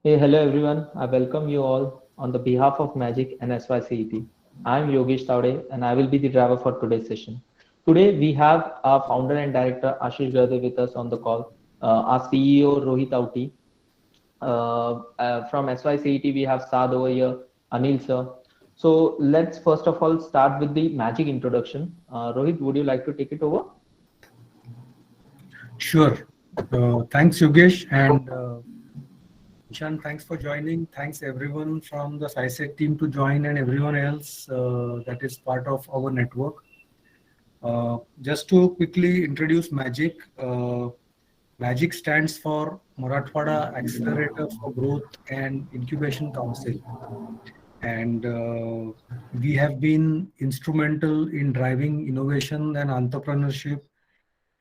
Hey, hello everyone. I welcome you all on the behalf of Magic and SYCET. I'm Yogesh Taude and I will be the driver for today's session. Today we have our founder and director Ashish Gade with us on the call, our CEO Rohit Auti. From SYCET we have Saad over here, Anil sir. So let's first of all start with the Magic introduction. Rohit, would you like to take it over? Sure. Thanks, Yogesh. And Ishan, thanks for joining. Thanks everyone from the SciSec team to join and everyone else that is part of our network. Just to quickly introduce Magic, Magic stands for Marathwada Accelerator for Growth and Incubation Council. And we have been instrumental in driving innovation and entrepreneurship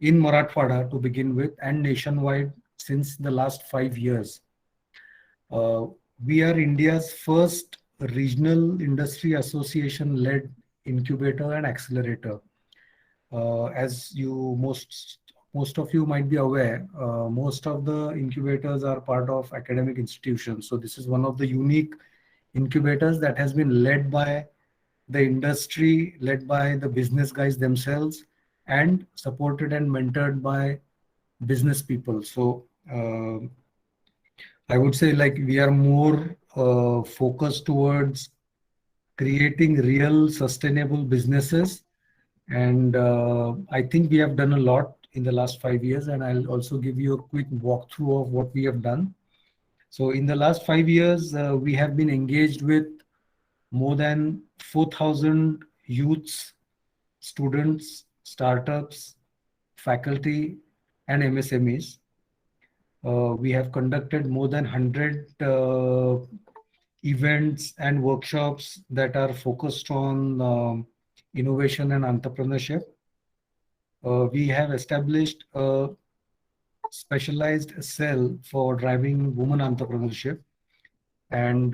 in Marathwada to begin with and nationwide since the last 5 years. Uh, we are India's first regional industry association led incubator and accelerator. As you most of you might be aware, most of the incubators are part of academic institutions. So this is one of the unique incubators that has been led by the industry, led by the business guys themselves, and supported and mentored by business people. So I would say like we are more focused towards creating real sustainable businesses. And I think we have done a lot in the last 5 years. And I'll also give you a quick walkthrough of what we have done. So in the last 5 years, we have been engaged with more than 4,000 youths, students, startups, faculty, and MSMEs. We have conducted more than 100 events and workshops that are focused on innovation and entrepreneurship. We have established a specialized cell for driving women entrepreneurship. And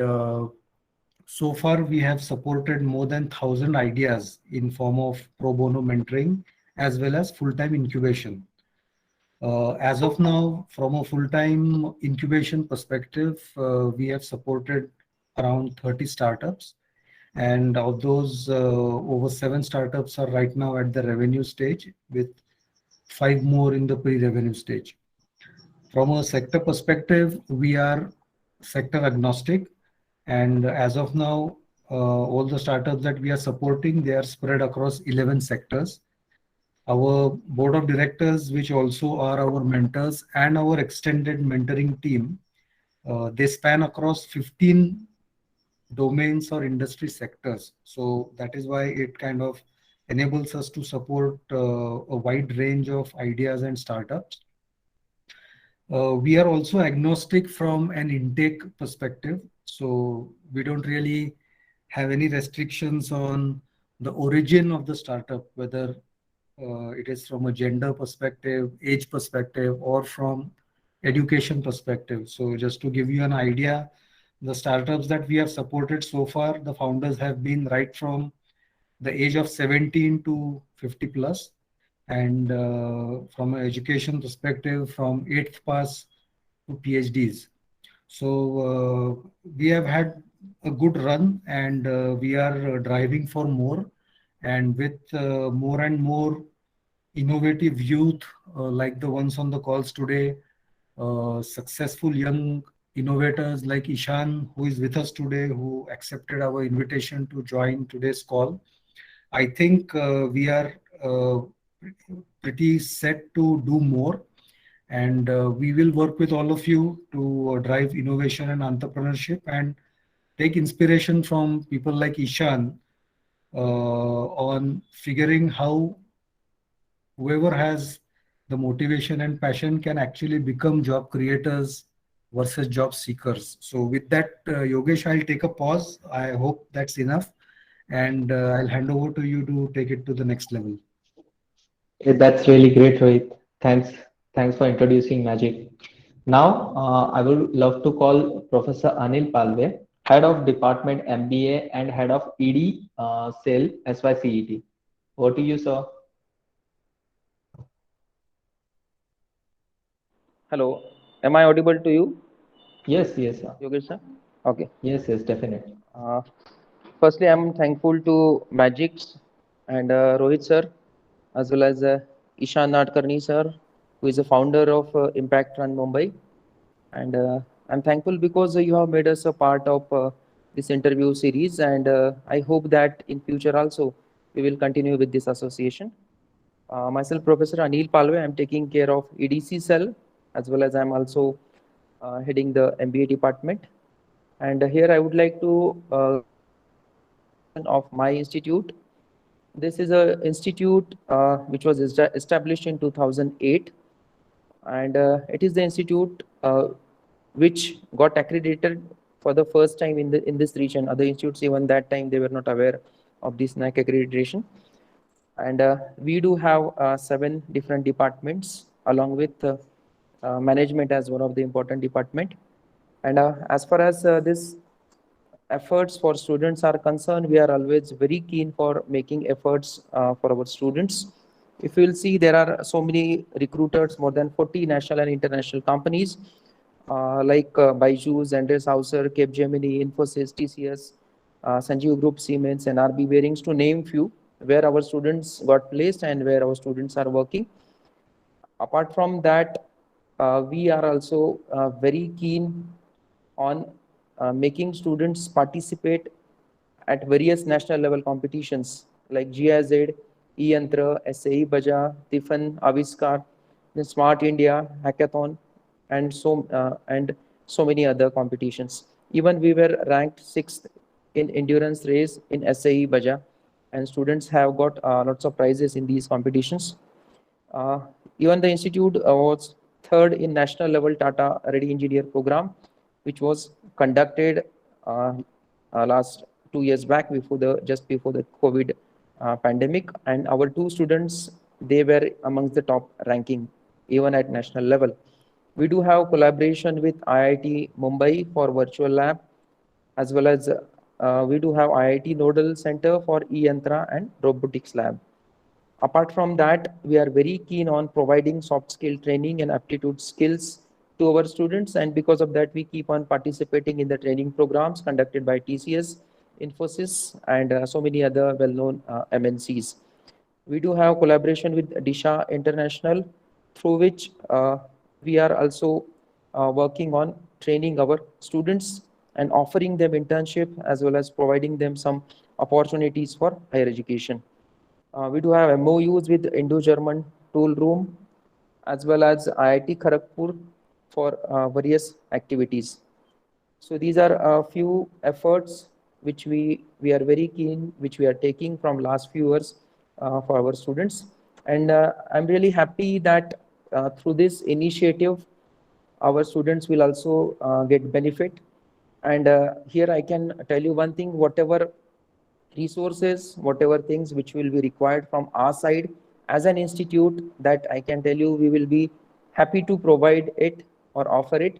so far, we have supported more than 1,000 ideas in form of pro bono mentoring as well as full-time incubation. As of now, from a full-time incubation perspective, we have supported around 30 startups. And of those, over 7 startups are right now at the revenue stage, with 5 more in the pre-revenue stage. From a sector perspective, we are sector agnostic. And as of now, all the startups that we are supporting, they are spread across 11 sectors. Our board of directors, which also are our mentors and our extended mentoring team, they span across 15 domains or industry sectors. So that is why it kind of enables us to support a wide range of ideas and startups. We are also agnostic from an intake perspective. So we don't really have any restrictions on the origin of the startup, whether it is from a gender perspective, age perspective, or from education perspective. So just to give you an idea, the startups that we have supported so far, the founders have been right from the age of 17 to 50 plus. And from an education perspective, from 8th pass to PhDs. So we have had a good run, and we are driving for more. And with more and more innovative youth like the ones on the calls today, successful young innovators like Ishan, who is with us today, who accepted our invitation to join today's call. I think we are pretty set to do more, and we will work with all of you to drive innovation and entrepreneurship and take inspiration from people like Ishan on figuring how whoever has the motivation and passion can actually become job creators versus job seekers. So with that, Yogesh, I'll take a pause. I hope that's enough. And I'll hand over to you to take it to the next level. That's really great, Rohit. Thanks. Thanks for introducing Magic. Now, I would love to call Professor Anil Palve, Head of Department MBA and Head of ED Cell SYCET. Over to you, sir. Hello, am I audible to you? Yes, yes, sir. Yogesh sir? Okay. Yes, yes, definitely. Uh, Firstly, I'm thankful to Magix and Rohit sir, as well as Ishan Nadkarni sir, who is the founder of Impact Run Mumbai. And I'm thankful because you have made us a part of this interview series, and I hope that in future also we will continue with this association. Myself, Professor Anil Palwe, I'm taking care of EDC cell, as well as I'm also heading the MBA department. And here I would like to of my institute. This is a institute which was established in 2008, and it is the institute which got accredited for the first time in this region. Other institutes even that time they were not aware of this NAC accreditation. And we do have 7 different departments along with management as one of the important department. And as far as this efforts for students are concerned, we are always very keen for making efforts for our students. If you will see, there are so many recruiters, more than 40 national and international companies like Byju's, Andres Hauser, Capgemini, Infosys, TCS, Sanjeev Group, Siemens, and RB Bearings, to name few, where our students got placed and where our students are working. Apart from that, we are also very keen on making students participate at various national level competitions like GIZ, eYantra, SAE Baja, Tiffin, Aviskar, the Smart India, Hackathon, and so many other competitions. Even we were ranked 6th in endurance race in SAE Baja, and students have got lots of prizes in these competitions. Uh, Even the institute was third in national level Tata Ready Engineer program, which was conducted uh, last 2 years back before the just before the COVID pandemic, and our 2 students, they were amongst the top ranking even at national level. We do have collaboration with IIT Mumbai for virtual lab, as well as we do have IIT Nodal Center for eYantra and robotics lab. Apart from that, we are very keen on providing soft skill training and aptitude skills to our students, and because of that, we keep on participating in the training programs conducted by TCS, Infosys, and so many other well-known MNCs. We do have collaboration with Disha International, through which we are also working on training our students and offering them internship, as well as providing them some opportunities for higher education. We do have MOUs with Indo-German Tool Room, as well as IIT Kharagpur for various activities. So these are a few efforts which we are very keen, which we are taking from last few years for our students. And I'm really happy that through this initiative, our students will also get benefit. And here I can tell you one thing: whatever resources, whatever things which will be required from our side as an institute, that I can tell you we will be happy to provide it or offer it,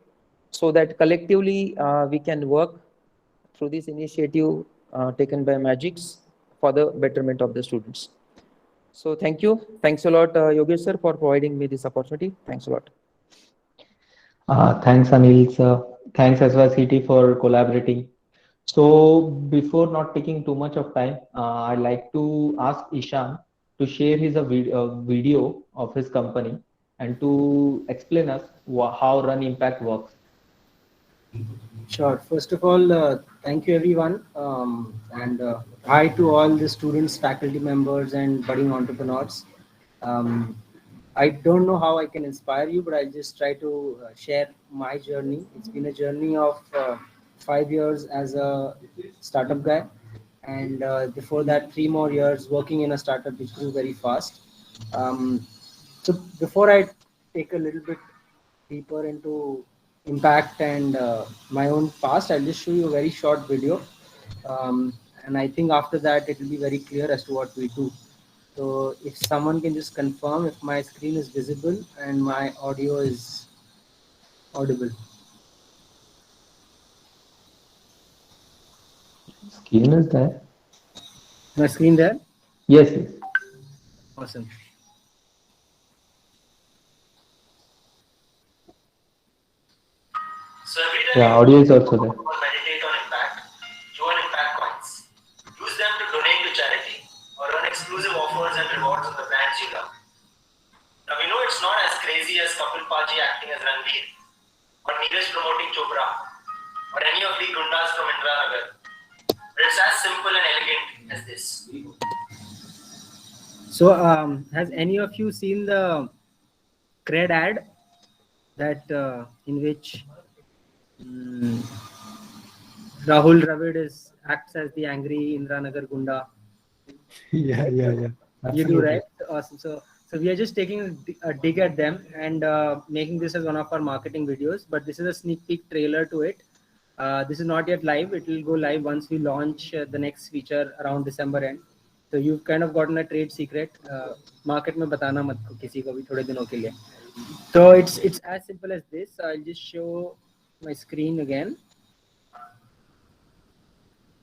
so that collectively we can work through this initiative taken by Magix for the betterment of the students. So thank you. Thanks a lot, Yogesh sir, for providing me this opportunity. Thanks a lot. Thanks, Anil, sir. Thanks as well, CT, for collaborating. So, before not taking too much of time, I'd like to ask Ishan to share his a video of his company and to explain us how Run Impact works. Sure. First of all, thank you everyone, and hi to all the students, faculty members, and budding entrepreneurs. Um, I don't know how I can inspire you, but I just try to share my journey. It's been a journey of 5 years as a startup guy, and before that, 3 more years working in a startup which grew very fast. Um, so before I take a little bit deeper into impact and my own past, I'll just show you a very short video. And I think after that, it will be very clear as to what we do. So if someone can just confirm if my screen is visible and my audio is audible. Screen is there? My screen there? Yes, yes. Awesome. So every time Yeah, audio is also there. or meditate on impact, you earn impact coins. Use them to donate to charity or earn exclusive offers and rewards on the brands you love. Now we know it's not as crazy as Kapil Paji acting as Ranveer, or Neeraj promoting Chopra, or any of the gundas from Indranagar. But it's as simple and elegant as this. So, has any of you seen the cred ad that in which Rahul Dravid acts as the angry Indranagar Gunda? Yeah. You do, Absolutely. right? Awesome. So we are just taking a dig at them and making this as one of our marketing videos. But this is a sneak peek trailer to it. This is not yet live. It will go live once we launch the next feature around December end. So you've kind of gotten a trade secret. Market में बताना मत किसी को भी थोड़े दिनों के लिए. So it's as simple as this. I'll just show my screen again.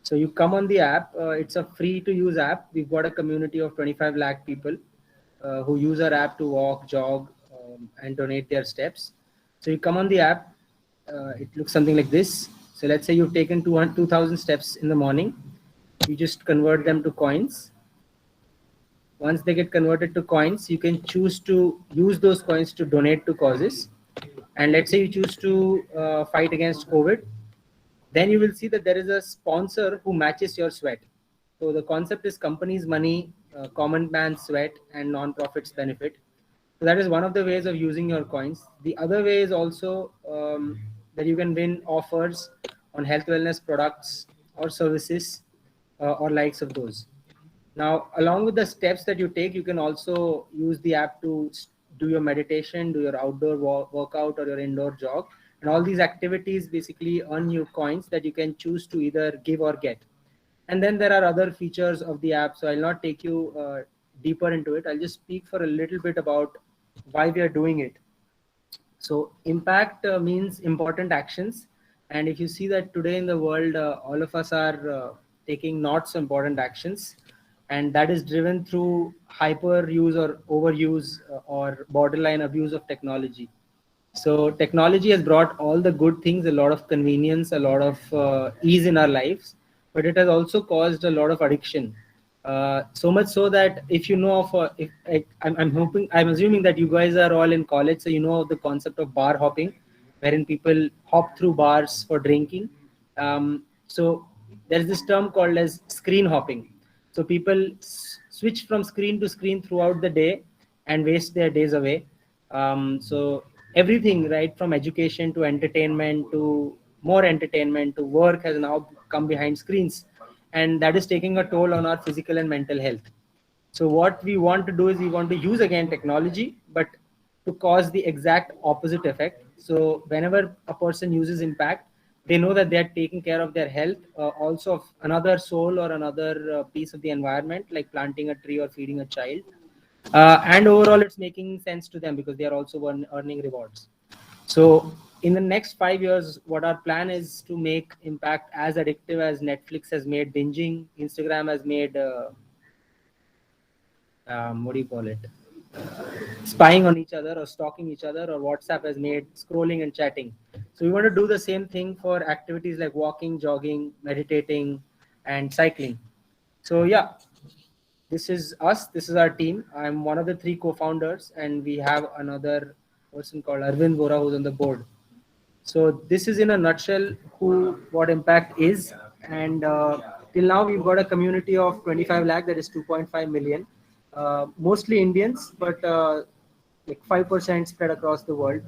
So you come on the app. It's a free to use app. We've got a community of 25 lakh people who use our app to walk, jog, and donate their steps. So you come on the app. It looks something like this. So let's say you've taken 2,000 steps in the morning. You just convert them to coins. Once they get converted to coins, you can choose to use those coins to donate to causes. And let's say you choose to fight against COVID. Then you will see that there is a sponsor who matches your sweat. So the concept is companies' money, common man's sweat, and non-profits benefit. So that is one of the ways of using your coins. The other way is also that you can win offers on health wellness products or services or likes of those. Now, along with the steps that you take, you can also use the app to do your meditation, do your outdoor workout or your indoor jog. And all these activities basically earn you coins that you can choose to either give or get. And then there are other features of the app. So I'll not take you deeper into it. I'll just speak for a little bit about why we are doing it. So impact means important actions. And if you see that today in the world, all of us are taking not so important actions. And that is driven through hyper use or overuse or borderline abuse of technology. So technology has brought all the good things, a lot of convenience, a lot of ease in our lives, but it has also caused a lot of addiction. So much so that if you know of, I'm assuming that you guys are all in college, so you know of the concept of bar hopping, wherein people hop through bars for drinking. So there's this term called as screen hopping. So people switch from screen to screen throughout the day and waste their days away. So everything, right, from education to entertainment to more entertainment to work has now come behind screens, and that is taking a toll on our physical and mental health. So what we want to do is we want to use again technology, but to cause the exact opposite effect. So whenever a person uses impact, they know that they're taking care of their health, also of another soul or another piece of the environment, like planting a tree or feeding a child. And overall, it's making sense to them because they are also earning rewards. So in the next 5 years, what our plan is to make impact as addictive as Netflix has made binging, Instagram has made, what do you call it? Spying on each other or stalking each other, or WhatsApp has made scrolling and chatting. So we want to do the same thing for activities like walking, jogging, meditating, and cycling. So yeah, this is us. This is our team. I'm one of the 3 co-founders, and we have another person called Arvind Vora who's on the board. So this is in a nutshell what impact is. And till now we've got a community of 25 lakh, that is 2.5 million. Mostly Indians, but like 5% spread across the world.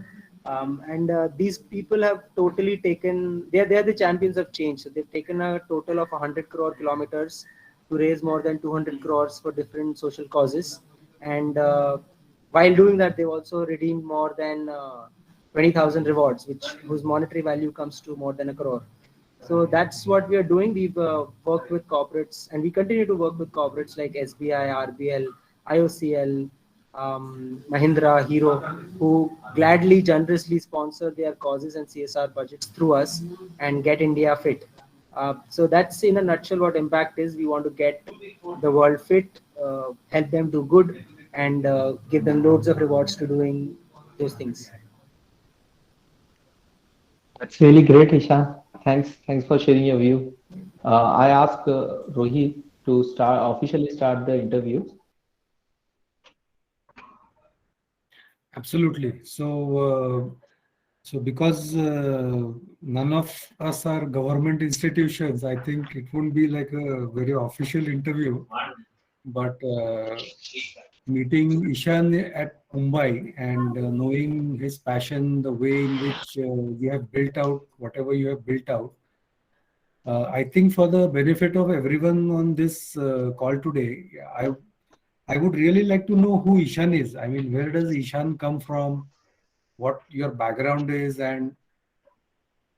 And these people have totally taken, they're the champions of change. So they've taken a total of 100 crore kilometers to raise more than 200 crores for different social causes. And while doing that, they've also redeemed more than 20,000 rewards, whose monetary value comes to more than 1 crore. So that's what we are doing. We've worked with corporates, and we continue to work with corporates like SBI, RBL, IOCL, Mahindra, Hero, who gladly, generously sponsor their causes and CSR budgets through us and get India fit. So that's in a nutshell what impact is. We want to get the world fit, help them do good, and give them loads of rewards to doing those things. That's really great, Ishan. Thanks for sharing your view. I asked Rohit to start officially start the interview. Absolutely. So because none of us are government institutions, I think it won't be like a very official interview. But meeting Ishan at Mumbai and knowing his passion, the way in which you have built out whatever you have built out, I think for the benefit of everyone on this call today, I would really like to know who Ishan is. I mean, where does Ishan come from? What your background is, and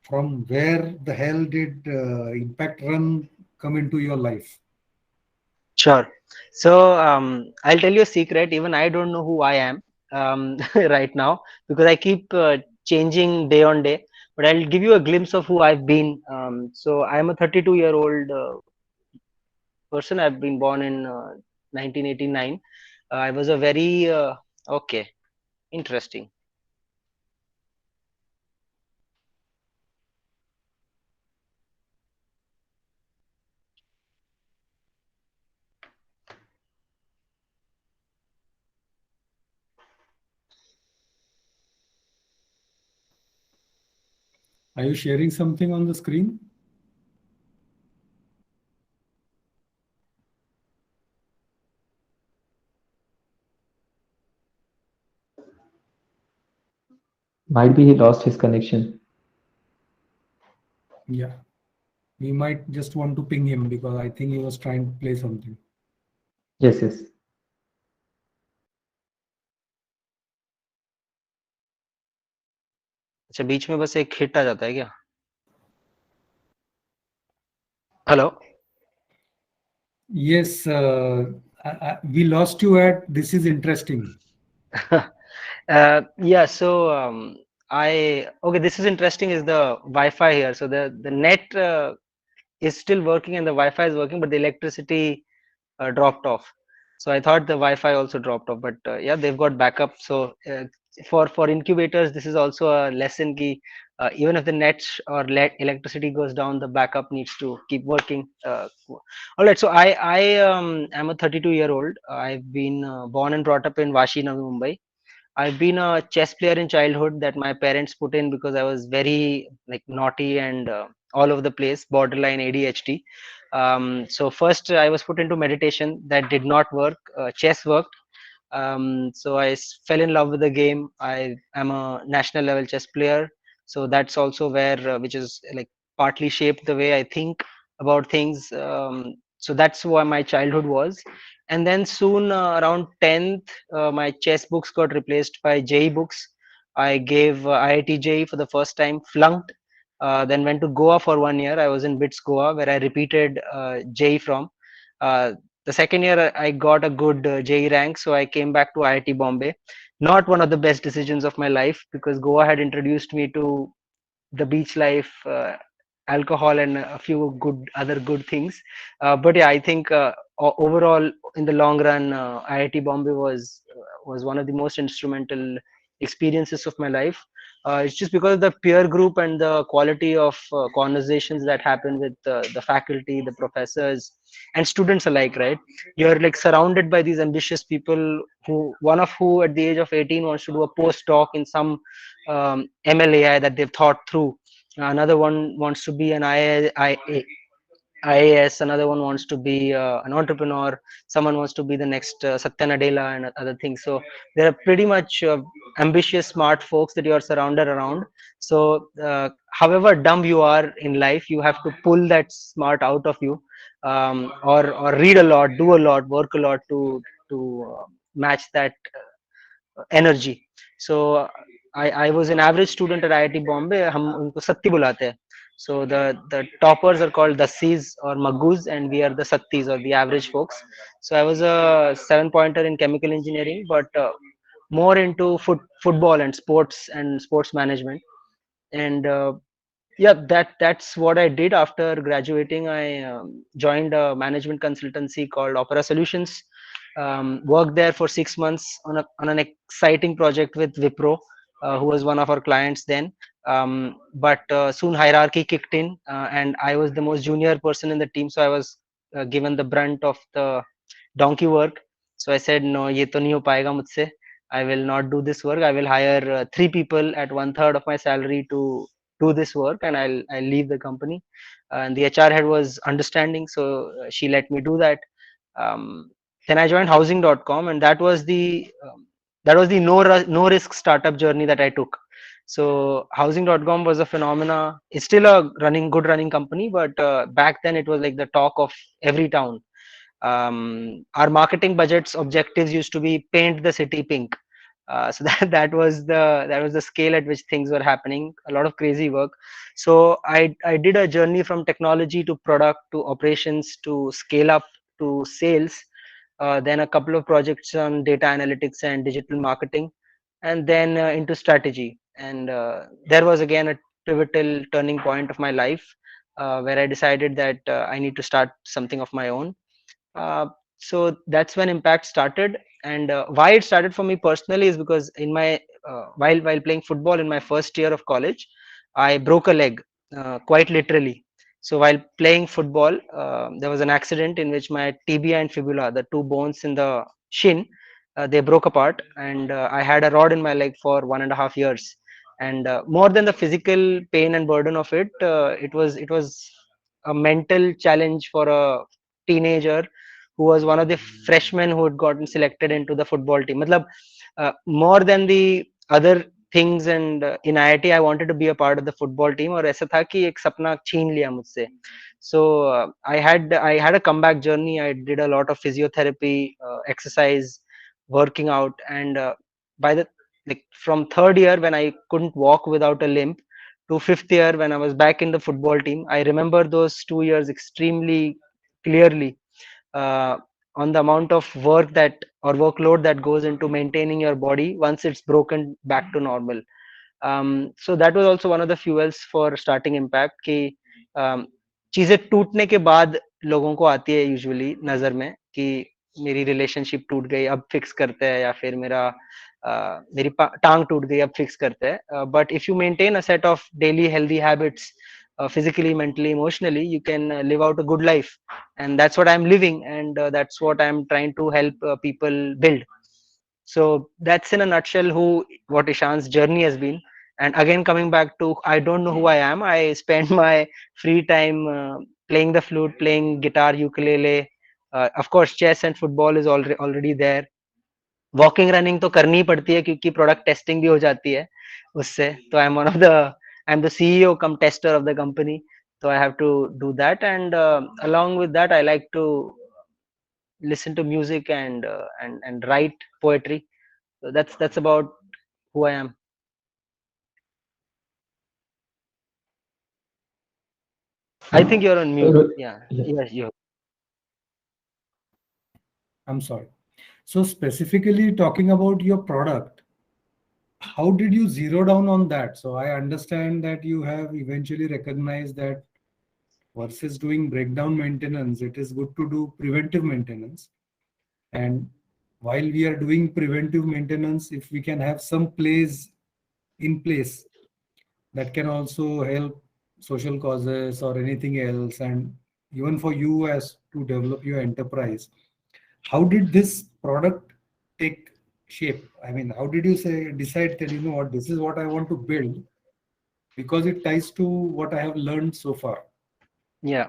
from where the hell did Impact Run come into your life? Sure. So I'll tell you a secret. Even I don't know who I am right now because I keep changing day on day. But I'll give you a glimpse of who I've been. So I'm a 32-year-old person. I've been born in 1989. I was a very okay, interesting. Are you sharing something on the screen? Might be he lost his connection. Yeah. We might just want to ping him because I think he was trying to play something. Yes, yes. अच्छा बीच में बस एक hit आ जाता है क्या? Hello. Yes, we lost you at this is interesting. Yeah, so okay, this is interesting is the Wi-Fi here. So the net is still working and the Wi-Fi is working, but the electricity dropped off. So I thought the Wi-Fi also dropped off, but yeah, they've got backup. So for incubators, this is also a lesson key. Even if the net or electricity goes down, the backup needs to keep working. All right, so I am a 32-year-old. I've been born and brought up in Vashi, Navi Mumbai. I've been a chess player in childhood that my parents put in because I was very like naughty and all over the place, borderline ADHD. So first I was put into meditation that did not work. Chess worked. So fell in love with the game. I am a national level chess player. So that's also where, which is like partly shaped the way I think about things. So that's why my childhood was. And then soon around 10th, my chess books got replaced by JEE books. I gave IIT JEE for the first time, flunked, then went to Goa for 1 year. I was in BITS Goa where I repeated JEE from. Uh, the second year I got a good JEE rank, so I came back to IIT Bombay. Not one of the best decisions of my life because Goa had introduced me to the beach life, alcohol, and a few other good things. But yeah, I think overall, in the long run, IIT Bombay was one of the most instrumental experiences of my life. It's just because of the peer group and the quality of conversations that happen with the faculty, the professors, and students alike. Right, you're like surrounded by these ambitious people who, one of who at the age of 18 wants to do a postdoc in some MLAI that they've thought through. Another one wants to be an IAS. Another one wants to be an entrepreneur. Someone wants to be the next Satya Nadella and other things. So there are pretty much ambitious, smart folks that you are surrounded around. So however dumb you are in life, you have to pull that smart out of you, or read a lot, do a lot, work a lot to match that energy. So I was an average student at IIT Bombay. हम उनको सत्ती बुलाते हैं. So the toppers are called Dassis or Maggus, and we are the Sattis or the average folks. So I was a 7 pointer in chemical engineering, but more into football and sports management. And yeah, that's what I did after graduating. I joined a management consultancy called Opera Solutions. Worked there for 6 months on an exciting project with Wipro. who was one of our clients then. But soon hierarchy kicked in, and I was the most junior person in the team, so I was given the brunt of the donkey work. So I said, no, ye to nahi ho payega mujhse. I will not do this work. I will hire 3 people at 1/3 of my salary to do this work, and I'll leave the company. And the HR head was understanding, so she let me do that. Um, then I joined Housing.com, and that was the no risk startup journey that I took. So Housing.com was a phenomena. It's still a good running company, but back then it was like the talk of every town. Our marketing budgets objectives used to be paint the city pink. So that was the scale at which things were happening. A lot of crazy work. So I did a journey from technology to product to operations to scale up to sales. Then a couple of projects on data analytics and digital marketing, and then into strategy. And there was again a pivotal turning point of my life, where I decided that I need to start something of my own. So that's when impact started. And why it started for me personally is because in my while playing football in my first year of college, I broke a leg, quite literally. So while playing football, there was an accident in which my tibia and fibula, the two bones in the shin, they broke apart, and I had a rod in my leg for 1.5 years. And more than the physical pain and burden of it, it was a mental challenge for a teenager who was one of the freshmen who had gotten selected into the football team. Matlab, more than the other things, and in IIT I wanted to be a part of the football team, और ऐसा था कि एक सपना छीन लिया मुझसे. So I had a comeback journey. I did a lot of physiotherapy, exercise, working out, and by the like from third year when I couldn't walk without a limp to fifth year when I was back in the football team, I remember those 2 years extremely clearly, uh, on the amount of work that or workload that goes into maintaining your body once it's broken back to normal. So that was also one of the fuels for starting impact कि चीजें टूटने के बाद लोगों को आती है usually नजर में कि मेरी रिलेशनशिप टूट गई अब फिक्स करते हैं, या फिर मेरी टांग टूट गई अब फिक्स करते हैं. But if you maintain a set of daily healthy habits, physically, mentally, emotionally, you can live out a good life. And that's what I'm living, and that's what I'm trying to help people build. So that's in a nutshell what Ishan's journey has been. And again, coming back to, I don't know who I am. I spend my free time playing the flute, playing guitar, ukulele, of course chess and football is already there. Walking running तो करनी ही पड़ती है क्योंकि product testing भी हो जाती है उससे. तो I am the CEO come tester of the company. So I have to do that, and along with that I like to listen to music and write poetry. So that's about who I am. I think you're on mute. Yeah. Yes, you. I'm sorry. So specifically talking about your product, how did you zero down on that? So I understand that you have eventually recognized that versus doing breakdown maintenance, it is good to do preventive maintenance. And while we are doing preventive maintenance, if we can have some plays in place that can also help social causes or anything else, and even for you as to develop your enterprise, how did this product take shape? I mean, how did you decide that, you know what, this is what I want to build because it ties to what I have learned so far? Yeah.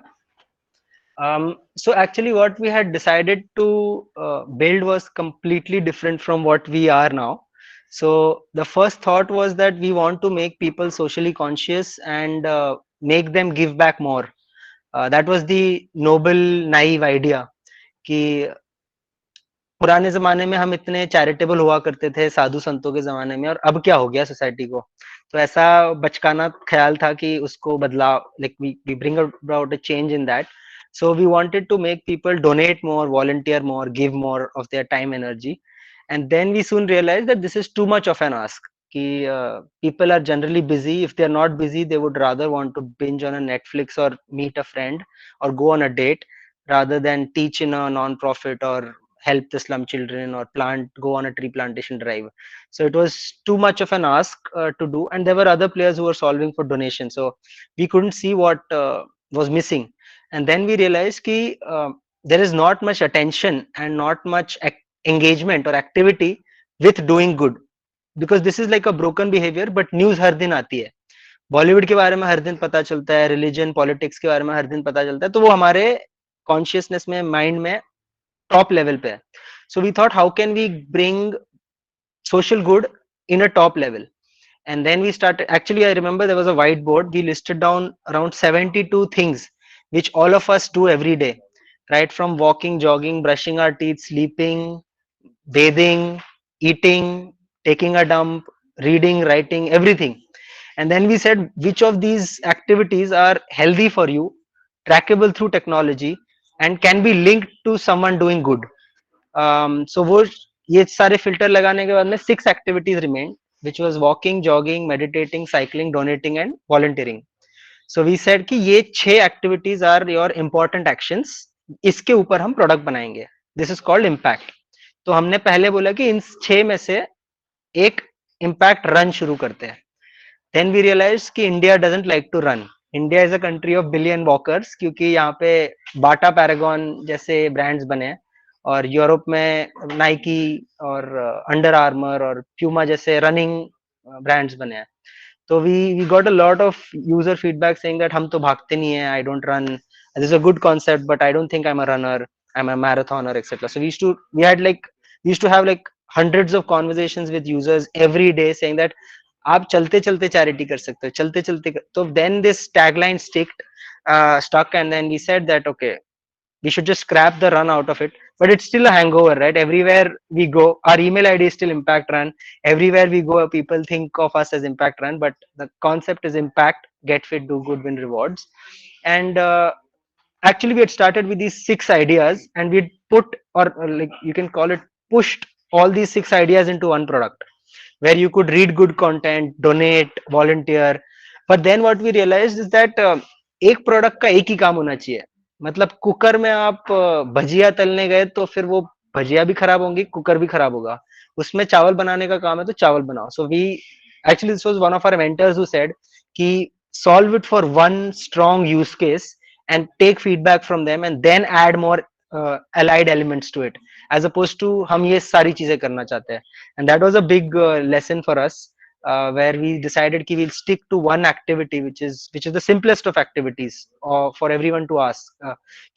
So actually what we had decided to build was completely different from what we are now. So the first thought was that we want to make people socially conscious and make them give back more. That was the noble, naive idea कि पुराने जमाने में हम इतने charitable हुआ करते थे साधु संतों के जमाने में, और अब क्या हो गया सोसाइटी को. तो ऐसा बचकाना ख्याल था कि उसको बदलाव, like we bring about a change in that. So we wanted to make people donate more, volunteer more, give more of their time, energy. And then we soon realized that this is too much of an ask. Ki, people are generally busy. If they're not busy, they would rather want to binge on a Netflix or meet a friend or go on a date rather than teach in a non-profit or help the slum children or go on a tree plantation drive. So it was too much of an ask to do, and there were other players who were solving for donation, so we couldn't see what was missing. And then we realized ki there is not much attention and not much engagement or activity with doing good, because this is like a broken behavior, but news हर दिन आती है, बॉलीवुड के बारे में हर दिन पता चलता है, रिलीजन पॉलिटिक्स के बारे में हर दिन पता चलता है, तो वो हमारे कॉन्शियसनेस में, माइंड में टॉप लेवल पे है. So we thought how can we bring social good in a top level. And then we started, actually I remember there was a whiteboard, we listed down around 72 things which all of us do every day, right from walking, jogging, brushing our teeth, sleeping, bathing, eating, taking a dump, reading, writing, everything. And then we said which of these activities are healthy for you, trackable through technology, and can be linked to someone doing good. So वो ये सारे filter लगाने के बाद में 6 activities remained, which was walking, jogging, meditating, cycling, donating, and volunteering. So we said कि ये 6 activities are your important actions, इसके ऊपर हम product बनाएंगे. This is called impact. तो हमने पहले बोला कि इन 6 में से एक impact run शुरू करते हैं. Then we realized कि India doesn't like to run. India is a country of billion walkers, क्योंकि यहाँ पे बाटा, पैरागॉन जैसे ब्रांड्स बने हैं, और यूरोप में नाइकी और अंडर आर्मर और प्यूमा जैसे रनिंग ब्रांड्स बने हैं. तो we got a lot of user feedback saying that हम तो भागते नहीं हैं, I don't run, this is a good concept but I don't think I'm a runner, I'm a marathoner, etc. So we used to have like hundreds of conversations with users every day saying that आप चलते चलते charity कर सकते हो, चलते चलते तो then this tagline stuck, and then we said that okay, we should just scrap the run out of it, but it's still a hangover, right? Everywhere we go, our email ID is still impact run, everywhere we go people think of us as impact run, but the concept is impact, get fit, do good, win rewards. And actually we had started with these 6 ideas, and we put, or like you can call it, pushed all these 6 ideas into one product where you could read good content, donate, volunteer. But then what we realized is that एक product का एक ही काम होना चाहिए. मतलब cooker में आप भजिया तलने गए तो फिर वो भजिया भी खराब होंगी, कुकर भी खराब होगा. उसमें चावल बनाने का काम है तो चावल बनाओ. So we actually, this was one of our mentors who said कि solve it for one strong use case and take feedback from them and then add more allied elements to it, as opposed to हम ये सारी चीजें करना चाहते हैं. And that was a big lesson for us, where we decided कि we'll stick to one activity which is the simplest of activities for everyone to ask,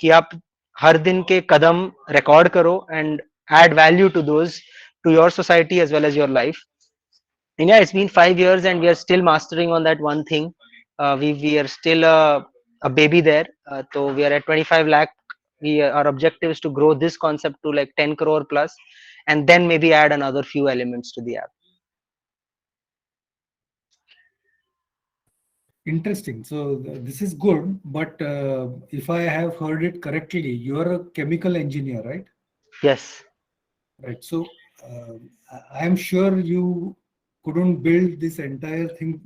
कि आप हर दिन के कदम record करो and add value to those, to your society as well as your life. And yeah, it's been 5 years and we are still mastering on that one thing. We are still a baby there. So we are at 25 lakh. Our objective is to grow this concept to like 10 crore plus, and then maybe add another few elements to the app. Interesting. So this is good, but if I have heard it correctly, you're a chemical engineer, right? Yes. Right. So I am sure you couldn't build this entire thing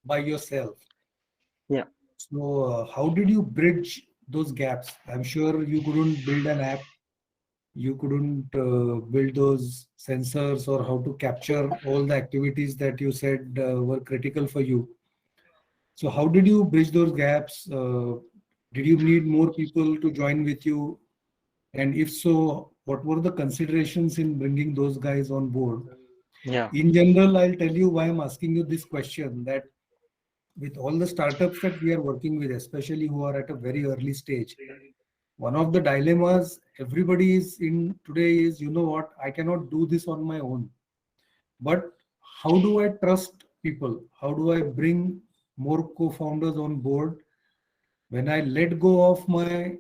by yourself. Yeah. So how did you bridge those gaps? I'm sure you couldn't build an app. You couldn't build those sensors or how to capture all the activities that you said were critical for you. So how did you bridge those gaps? Did you need more people to join with you? And if so, what were the considerations in bringing those guys on board? Yeah. In general, I'll tell you why I'm asking you this question, that with all the startups that we are working with, especially who are at a very early stage, one of the dilemmas everybody is in today is, you know what, I cannot do this on my own. But how do I trust people? How do I bring more co-founders on board? When I let go of my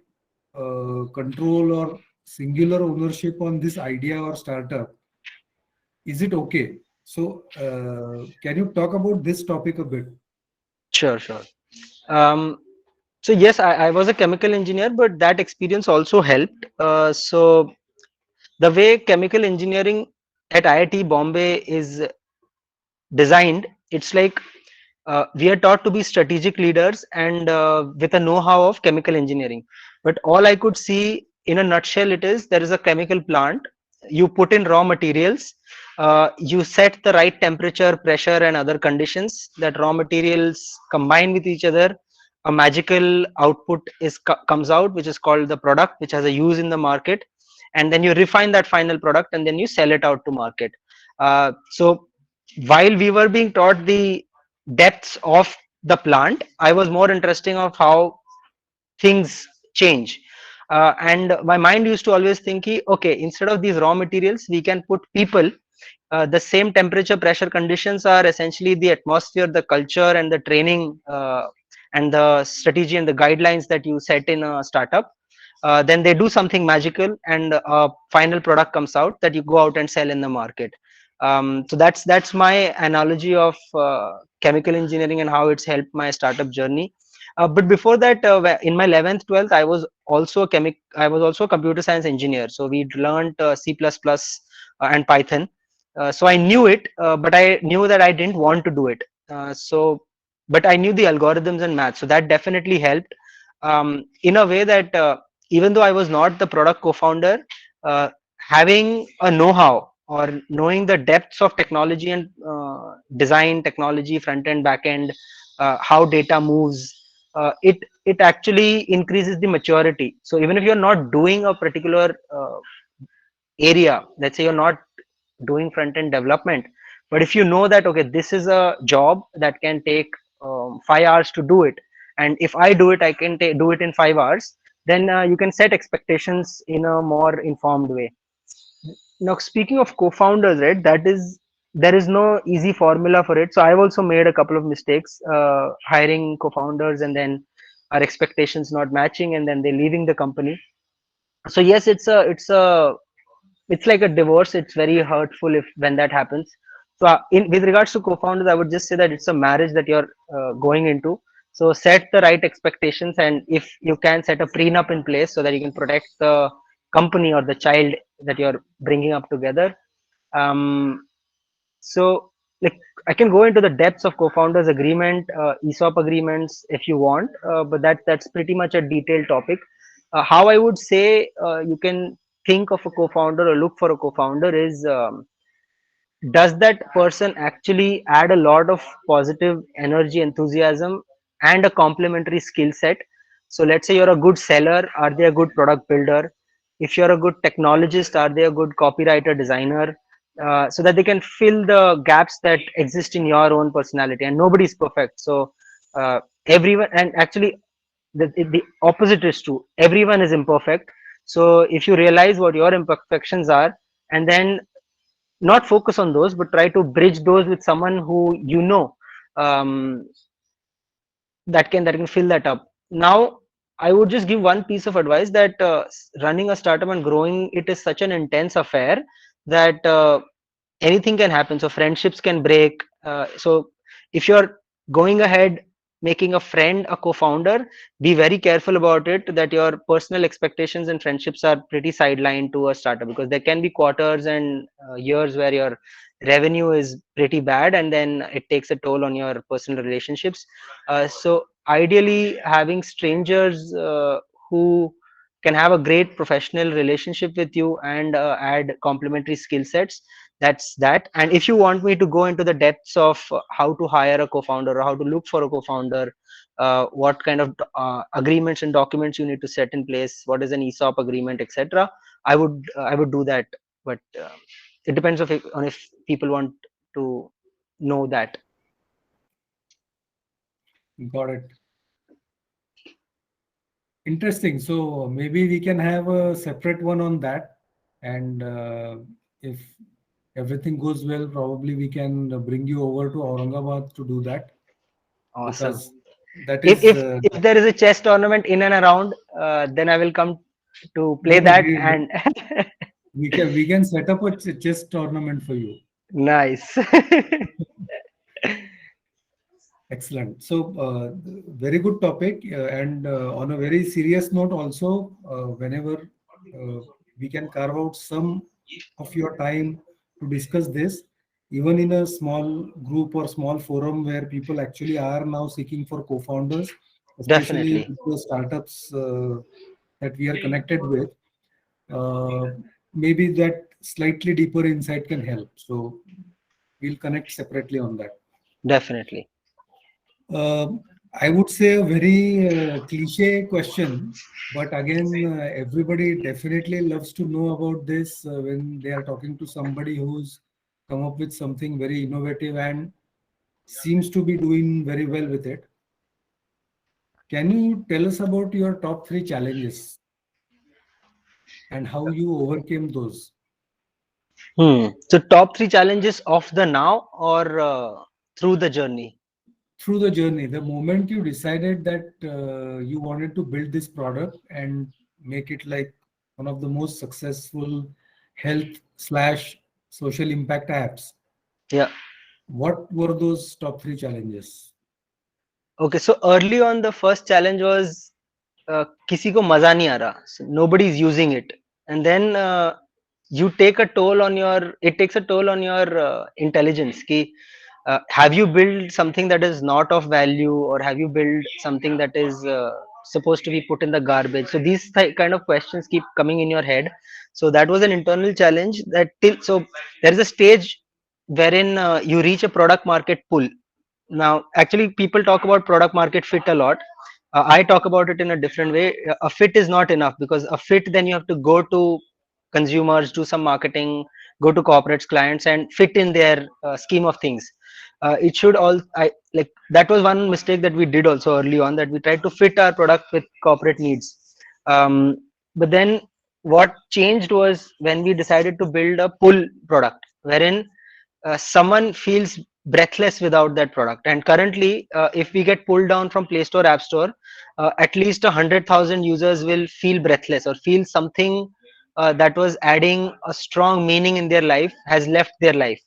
control or singular ownership on this idea or startup, is it okay? So can you talk about this topic a bit? Sure. So yes, I was a chemical engineer, but that experience also helped. So the way chemical engineering at IIT Bombay is designed, it's like we are taught to be strategic leaders and with a know-how of chemical engineering. But all I could see in a nutshell, it is there is a chemical plant. You put in raw materials. You set the right temperature, pressure, and other conditions. That raw materials combine with each other. A magical output comes out, which is called the product, which has a use in the market, and then you refine that final product, and then you sell it out to market. So while we were being taught the depths of the plant, I was more interested of how things change. And my mind used to always think, okay, instead of these raw materials, we can put people. The same temperature, pressure conditions are essentially the atmosphere, the culture, and the training, and the strategy and the guidelines that you set in a startup. Then they do something magical, and a final product comes out that you go out and sell in the market. So that's my analogy of chemical engineering and how it's helped my startup journey. But before that, in my 11th, 12th, I was also a computer science engineer. So we learned C++ and Python. So I knew it, but I knew that I didn't want to do it. But I knew the algorithms and math, so that definitely helped. In a way that even though I was not the product co-founder, having a know-how or knowing the depths of technology and design, technology, front end, back end, how data moves, it actually increases the maturity. So even if you're not doing a particular area, let's say you're not doing front end development, but if you know that, okay, this is a job that can take 5 hours to do it, and if I do it, I can do it in 5 hours, then you can set expectations in a more informed way. Now, speaking of co-founders, right, there is no easy formula for it. So I've also made a couple of mistakes hiring co-founders, and then our expectations not matching, and then they leaving the company. So yes, it's like a divorce. It's very hurtful if when that happens. So with regards to co-founders, I would just say that it's a marriage that you're going into. So set the right expectations, and if you can, set a prenup in place so that you can protect the company or the child that you're bringing up together. So like I can go into the depths of co-founders agreement, ESOP agreements if you want, but that's pretty much a detailed topic. How I would say you can think of a co-founder or look for a co-founder is, does that person actually add a lot of positive energy, enthusiasm, and a complementary skill set? So let's say you're a good seller, are they a good product builder? If you're a good technologist, are they a good copywriter, designer? So that they can fill the gaps that exist in your own personality. And nobody's perfect, so everyone, and actually the opposite is true, everyone is imperfect. So if you realize what your imperfections are, and then not focus on those, but try to bridge those with someone who um, that can fill that up. Now I would just give one piece of advice, that running a startup and growing it is such an intense affair that anything can happen. So friendships can break. So if you're going ahead making a friend a co-founder, be very careful about it, that your personal expectations and friendships are pretty sidelined to a startup, because there can be quarters and years where your revenue is pretty bad, and then it takes a toll on your personal relationships. So ideally, having strangers who can have a great professional relationship with you and add complementary skill sets, that's that. And if you want me to go into the depths of how to hire a co-founder or how to look for a co-founder, what kind of agreements and documents you need to set in place, what is an ESOP agreement, etc., I would do that. But it depends on if people want to know that. Got it. Interesting. So maybe we can have a separate one on that. And if everything goes well, probably we can bring you over to Aurangabad to do that. Awesome. Because that If is if there is a chess tournament in and around, then I will come to play no, that. And we can set up a chess tournament for you. nice. Excellent. So, very good topic. And on a very serious note, also, whenever we can carve out some of your time to discuss this, even in a small group or small forum where people actually are now seeking for co-founders, especially Definitely. with the startups that we are connected with. maybe that slightly deeper insight can help. So we'll connect separately on that. Definitely. I would say a very cliche question, but again, everybody definitely loves to know about this when they are talking to somebody who's come up with something very innovative and seems to be doing very well with it. Can you tell us about your top 3 challenges and how you overcame those? So top 3 challenges of the now or through the journey? Through the journey, the moment you decided that you wanted to build this product and make it like one of the most successful health slash social impact apps, Yeah. what were those top 3 challenges? Okay. So early on, the first challenge was किसी को मजा नहीं आ रहा. So nobody is using it, and then you take a toll on your. It takes a toll on your intelligence. कि have you built something that is not of value, or have you built something that is supposed to be put in the garbage? So these kind of questions keep coming in your head. So that was an internal challenge. That till so there is a stage wherein you reach a product market pull. Now actually people talk about product market fit a lot. I talk about it in a different way. A fit is not enough, because a fit, then you have to go to consumers, do some marketing, go to corporates, clients, and fit in their scheme of things. It should all I like that was one mistake that we did also early on, that we tried to fit our product with corporate needs. But then what changed was when we decided to build a pull product, wherein someone feels breathless without that product. And currently if we get pulled down from Play Store, App Store, at least 100,000 users will feel breathless, or feel something that was adding a strong meaning in their life has left their life.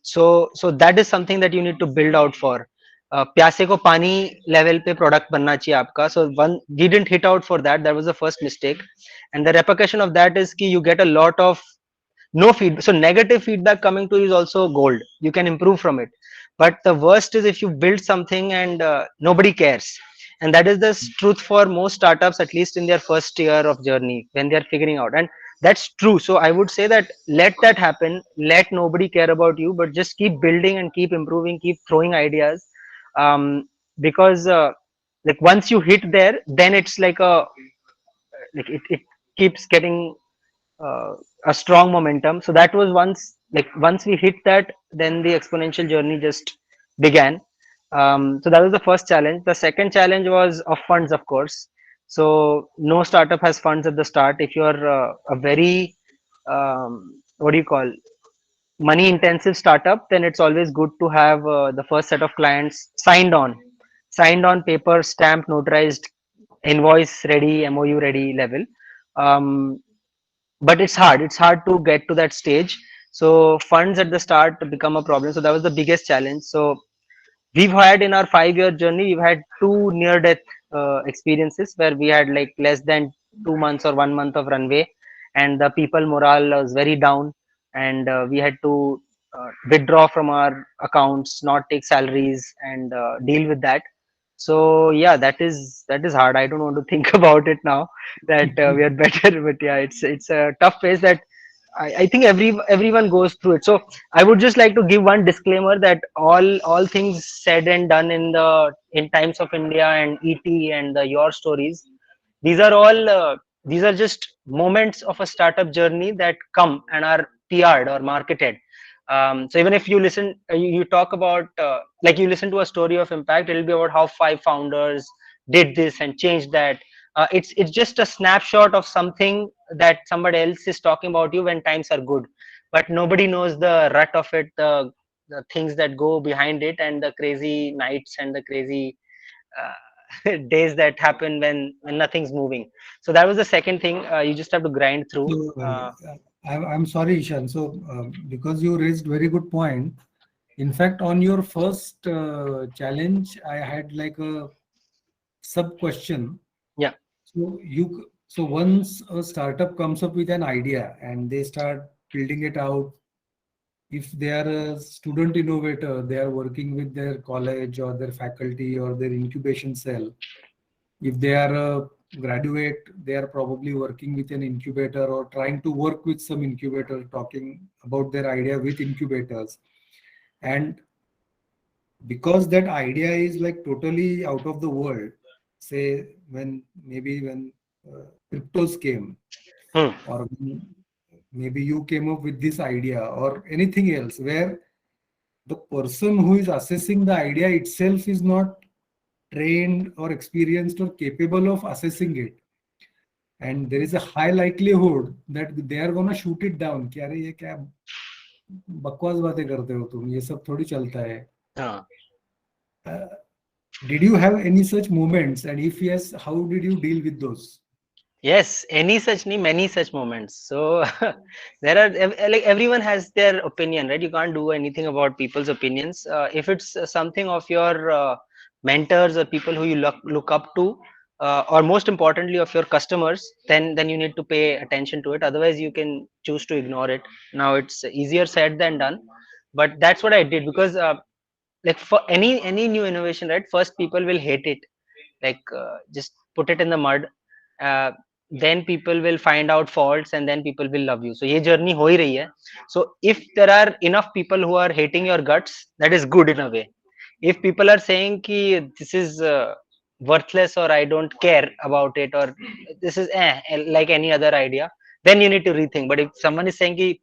So that is something that you need to build out for. प्यासे को पानी level पे product बनना चाहिए आपका. So one, we didn't hit out for that. That was the first mistake, and the repercussion of that is कि you get a lot of no feedback. So negative feedback coming to you is also gold. You can improve from it. But the worst is if you build something and nobody cares. And that is the truth for most startups, at least in their first year of journey, when they're figuring out. And that's true. So I would say that let that happen. Let nobody care about you, but just keep building and keep improving, keep throwing ideas. Because like once you hit there, then it's like it keeps getting uh, a strong momentum. So that was once we hit that, then the exponential journey just began. So that was the first challenge. The second challenge was of funds, of course. So no startup has funds at the start. If you're a very what do you call, money intensive startup, then it's always good to have the first set of clients signed on paper, stamped, notarized, invoice ready, MOU ready level. um, but it's hard to get to that stage. So funds at the start become a problem. So that was the biggest challenge. So we've had in our 5-year journey, we've had 2 near death experiences, where we had like less than 2 months or 1 month of runway, and the people morale was very down, and we had to withdraw from our accounts, not take salaries, and deal with that. So yeah, that is hard. I don't want to think about it now that we are better, but yeah, it's a tough phase that I think everyone goes through it. So I would just like to give one disclaimer that all things said and done in Times of India and ET and your stories, these are all these are just moments of a startup journey that come and are PR'd or marketed. So even if you listen, you talk about like you listen to a story of impact, it'll be about how 5 founders did this and changed that. It's just a snapshot of something that somebody else is talking about you when times are good, but nobody knows the rut of it, the things that go behind it, and the crazy nights and the crazy days that happen when nothing's moving. So that was the second thing. You just have to grind through. So, I'm sorry, Ishan. So, because you raised very good point. In fact, on your first challenge, I had like a sub question. Yeah. So once a startup comes up with an idea and they start building it out, if they are a student innovator, they are working with their college or their faculty or their incubation cell. If they are a graduate, they are probably working with an incubator or trying to work with some incubator, talking about their idea with incubators. And because that idea is like totally out of the world, say when cryptos came, Hmm. or maybe you came up with this idea or anything else, where the person who is assessing the idea itself is not trained or experienced or capable of assessing it, and there is a high likelihood that they are gonna shoot it down कि अरे ये क्या बकवास बातें करते हो तुम, ये सब थोड़ी चलता है. हाँ. Did you have any such moments, and if yes, how did you deal with those? Yes, many such moments. So there are like everyone has their opinion, right? You can't do anything about people's opinions. If it's something of your mentors or people who you look up to, or most importantly of your customers, then you need to pay attention to it. Otherwise, you can choose to ignore it. Now it's easier said than done, but that's what I did, because like for any new innovation, right? First, people will hate it, like just put it in the mud. uh, then people will find out faults, and then people will love you. So ye journey ho hi rahi hai. So if there are enough people who are hating your guts, that is good in a way. If people are saying ki this is worthless, or I don't care about it, or this is like any other idea, then you need to rethink. But if someone is saying ki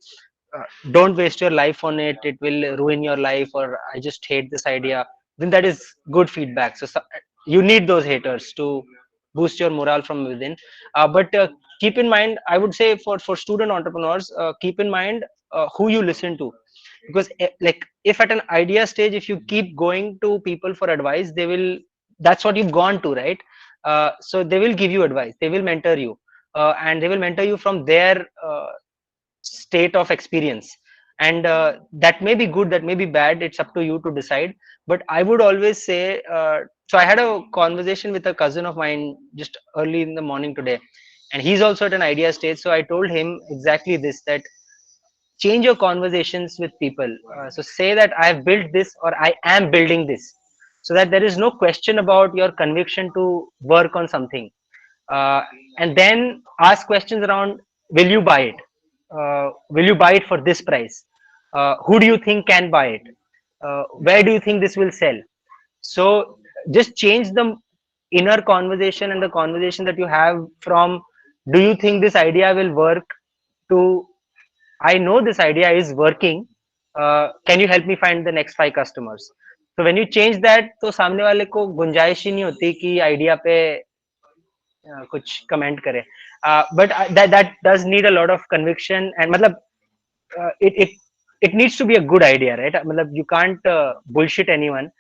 don't waste your life on it, it will ruin your life, or I just hate this idea, then that is good feedback. So you need those haters to boost your morale from within. But keep in mind, I would say, for student entrepreneurs, keep in mind who you listen to. Because like if at an idea stage, if you keep going to people for advice, they will, that's what you've gone to, right? So they will give you advice, they will mentor you, and they will mentor you from their state of experience. And that may be good, that may be bad, it's up to you to decide. But I would always say, so I had a conversation with a cousin of mine just early in the morning today, and he's also at an idea stage. So I told him exactly this, that change your conversations with people. So say that I have built this, or I am building this, so that there is no question about your conviction to work on something. uh, and then ask questions around, will you buy it? Will you buy it for this price? Who do you think can buy it? Where do you think this will sell? So just change the inner conversation and the conversation that you have from, do you think this idea will work, to, I know this idea is working. Can you help me find the next 5 customers? So when you change that, तो सामने वाले को गुंजाइश ही नहीं होती कि idea पे कुछ कमेंट करे. But that does need a lot of conviction, and मतलब it needs to be a good idea, right? मतलब you can't bullshit anyone.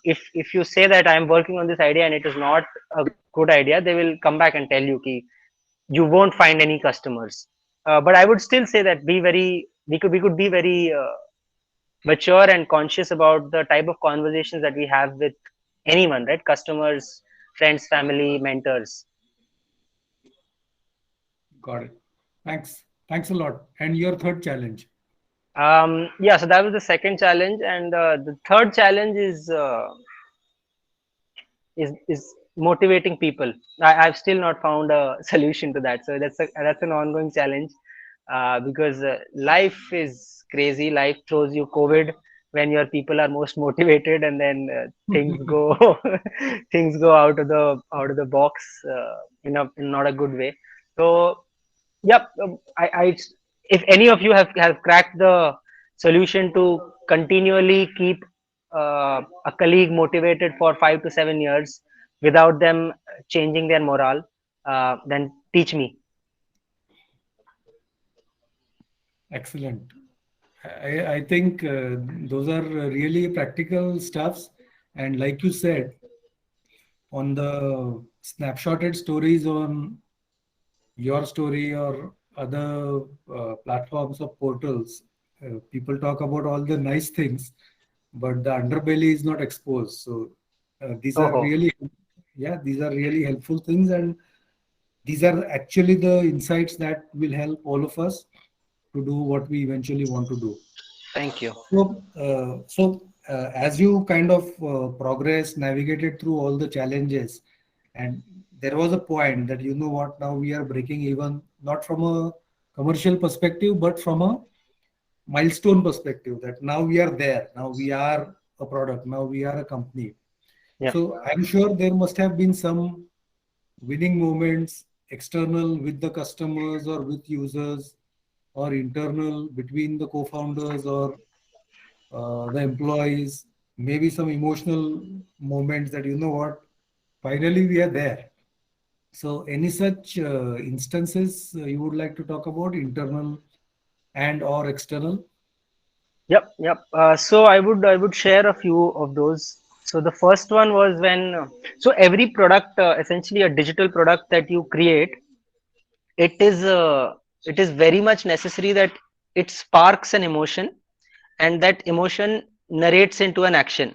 If you say that I am working on this idea and it is not a good idea, they will come back and tell you कि you won't find any customers. But I would still say that we could be very mature and conscious about the type of conversations that we have with anyone, right? Customers, friends, family, mentors. Got it. Thanks a lot. And your third challenge? Yeah, so that was the second challenge, and the third challenge is motivating people. I've still not found a solution to that, so that's an ongoing challenge, because life is crazy. Life throws you COVID when your people are most motivated, and then things go things go out of the box in not a good way. So yep, I if any of you have cracked the solution to continually keep a colleague motivated for 5 to 7 years without them changing their morale, then teach me. Excellent. I think those are really practical stuffs, and like you said, on the snapshotted stories on your story or other platforms or portals, people talk about all the nice things, but the underbelly is not exposed. So these are really, these are really helpful things, and these are actually the insights that will help all of us to do what we eventually want to do. Thank you. So as you kind of progress, navigated through all the challenges, and there was a point that, you know what, now we are breaking even, not from a commercial perspective, but from a milestone perspective, that now we are there, now we are a product, now we are a company. Yeah. So I'm sure there must have been some winning moments, external with the customers or with users, or internal between the co-founders or the employees, maybe some emotional moments that, you know what, finally we are there. So any such instances you would like to talk about, internal and or external? Yep. So I would share a few of those. So the first one was when so every product, essentially a digital product that you create, it is very much necessary that it sparks an emotion, and that emotion narrates into an action.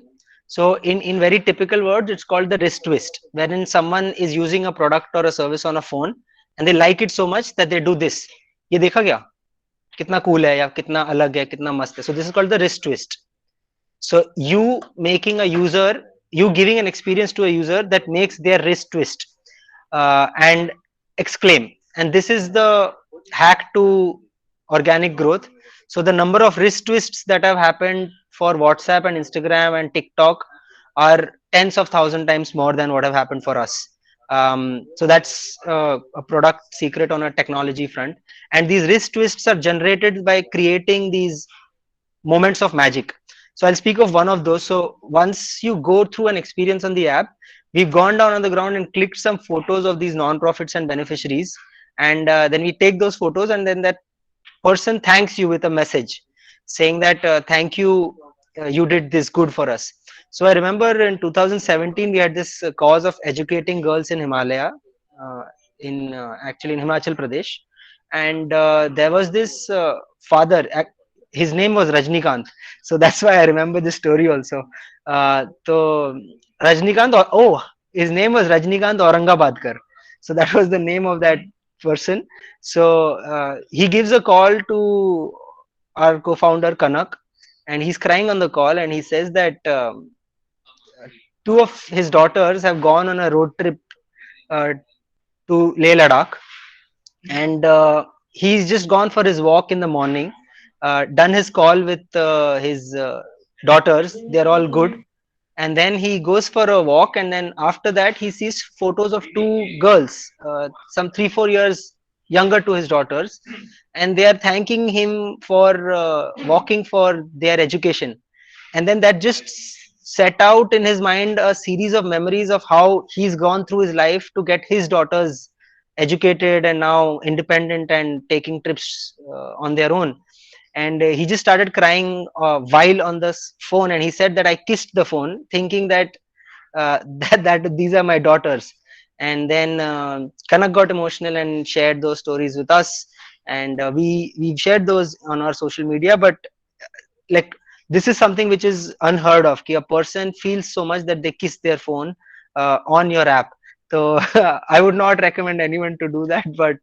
So in very typical words, it's called the wrist twist, wherein someone is using a product or a service on a phone and they like it so much that they do this. ये देखा क्या, कितना cool है या कितना अलग है, कितना मस्त है. So this is called the wrist twist. So you making a user, you giving an experience to a user that makes their wrist twist and exclaim. And this is the hack to organic growth. So the number of wrist twists that have happened for WhatsApp and Instagram and TikTok are tens of thousand times more than what have happened for us. So that's a product secret on a technology front. And these wrist twists are generated by creating these moments of magic. So I'll speak of one of those. So once you go through an experience on the app, we've gone down on the ground and clicked some photos of these non-profits and beneficiaries, and then we take those photos, and then that person thanks you with a message saying that thank you, you did this good for us. So I remember in 2017 we had this cause of educating girls in Himalaya, uh, in actually in Himachal Pradesh, and there was this father. His name was Rajnikant, so that's why I remember this story also. So Rajnikant, oh, his name was Rajnikant Aurangabadkar. So that was the name of that person. So he gives a call to our co-founder Kanak, and he's crying on the call, and he says that two of his daughters have gone on a road trip uh, to Leh Ladakh, and he's just gone for his walk in the morning, done his call with his daughters. They're all good, and then he goes for a walk, and then after that he sees photos of two girls, some 3-4 years younger to his daughters, and they are thanking him for walking for their education. And then that just set out in his mind a series of memories of how he's gone through his life to get his daughters educated and now independent and taking trips on their own. And he just started crying while on the phone, and he said that I kissed the phone thinking that that these are my daughters. And then Kanak got emotional and shared those stories with us, and we shared those on our social media. But like, this is something which is unheard of, ki a person feels so much that they kiss their phone on your app. So I would not recommend anyone to do that, but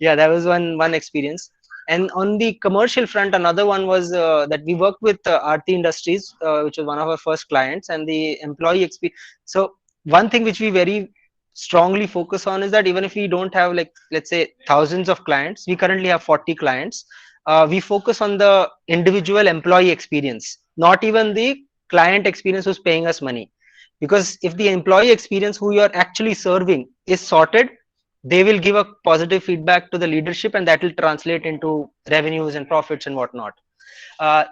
yeah, that was one experience. And on the commercial front, another one was that we worked with Aarti Industries, which was one of our first clients, and the employee experience. So one thing which we very strongly focus on is that even if we don't have, like, let's say thousands of clients, we currently have 40 clients. We focus on the individual employee experience, not even the client experience who's paying us money. Because if the employee experience who you are actually serving is sorted, they will give a positive feedback to the leadership, and that will translate into revenues and profits and whatnot.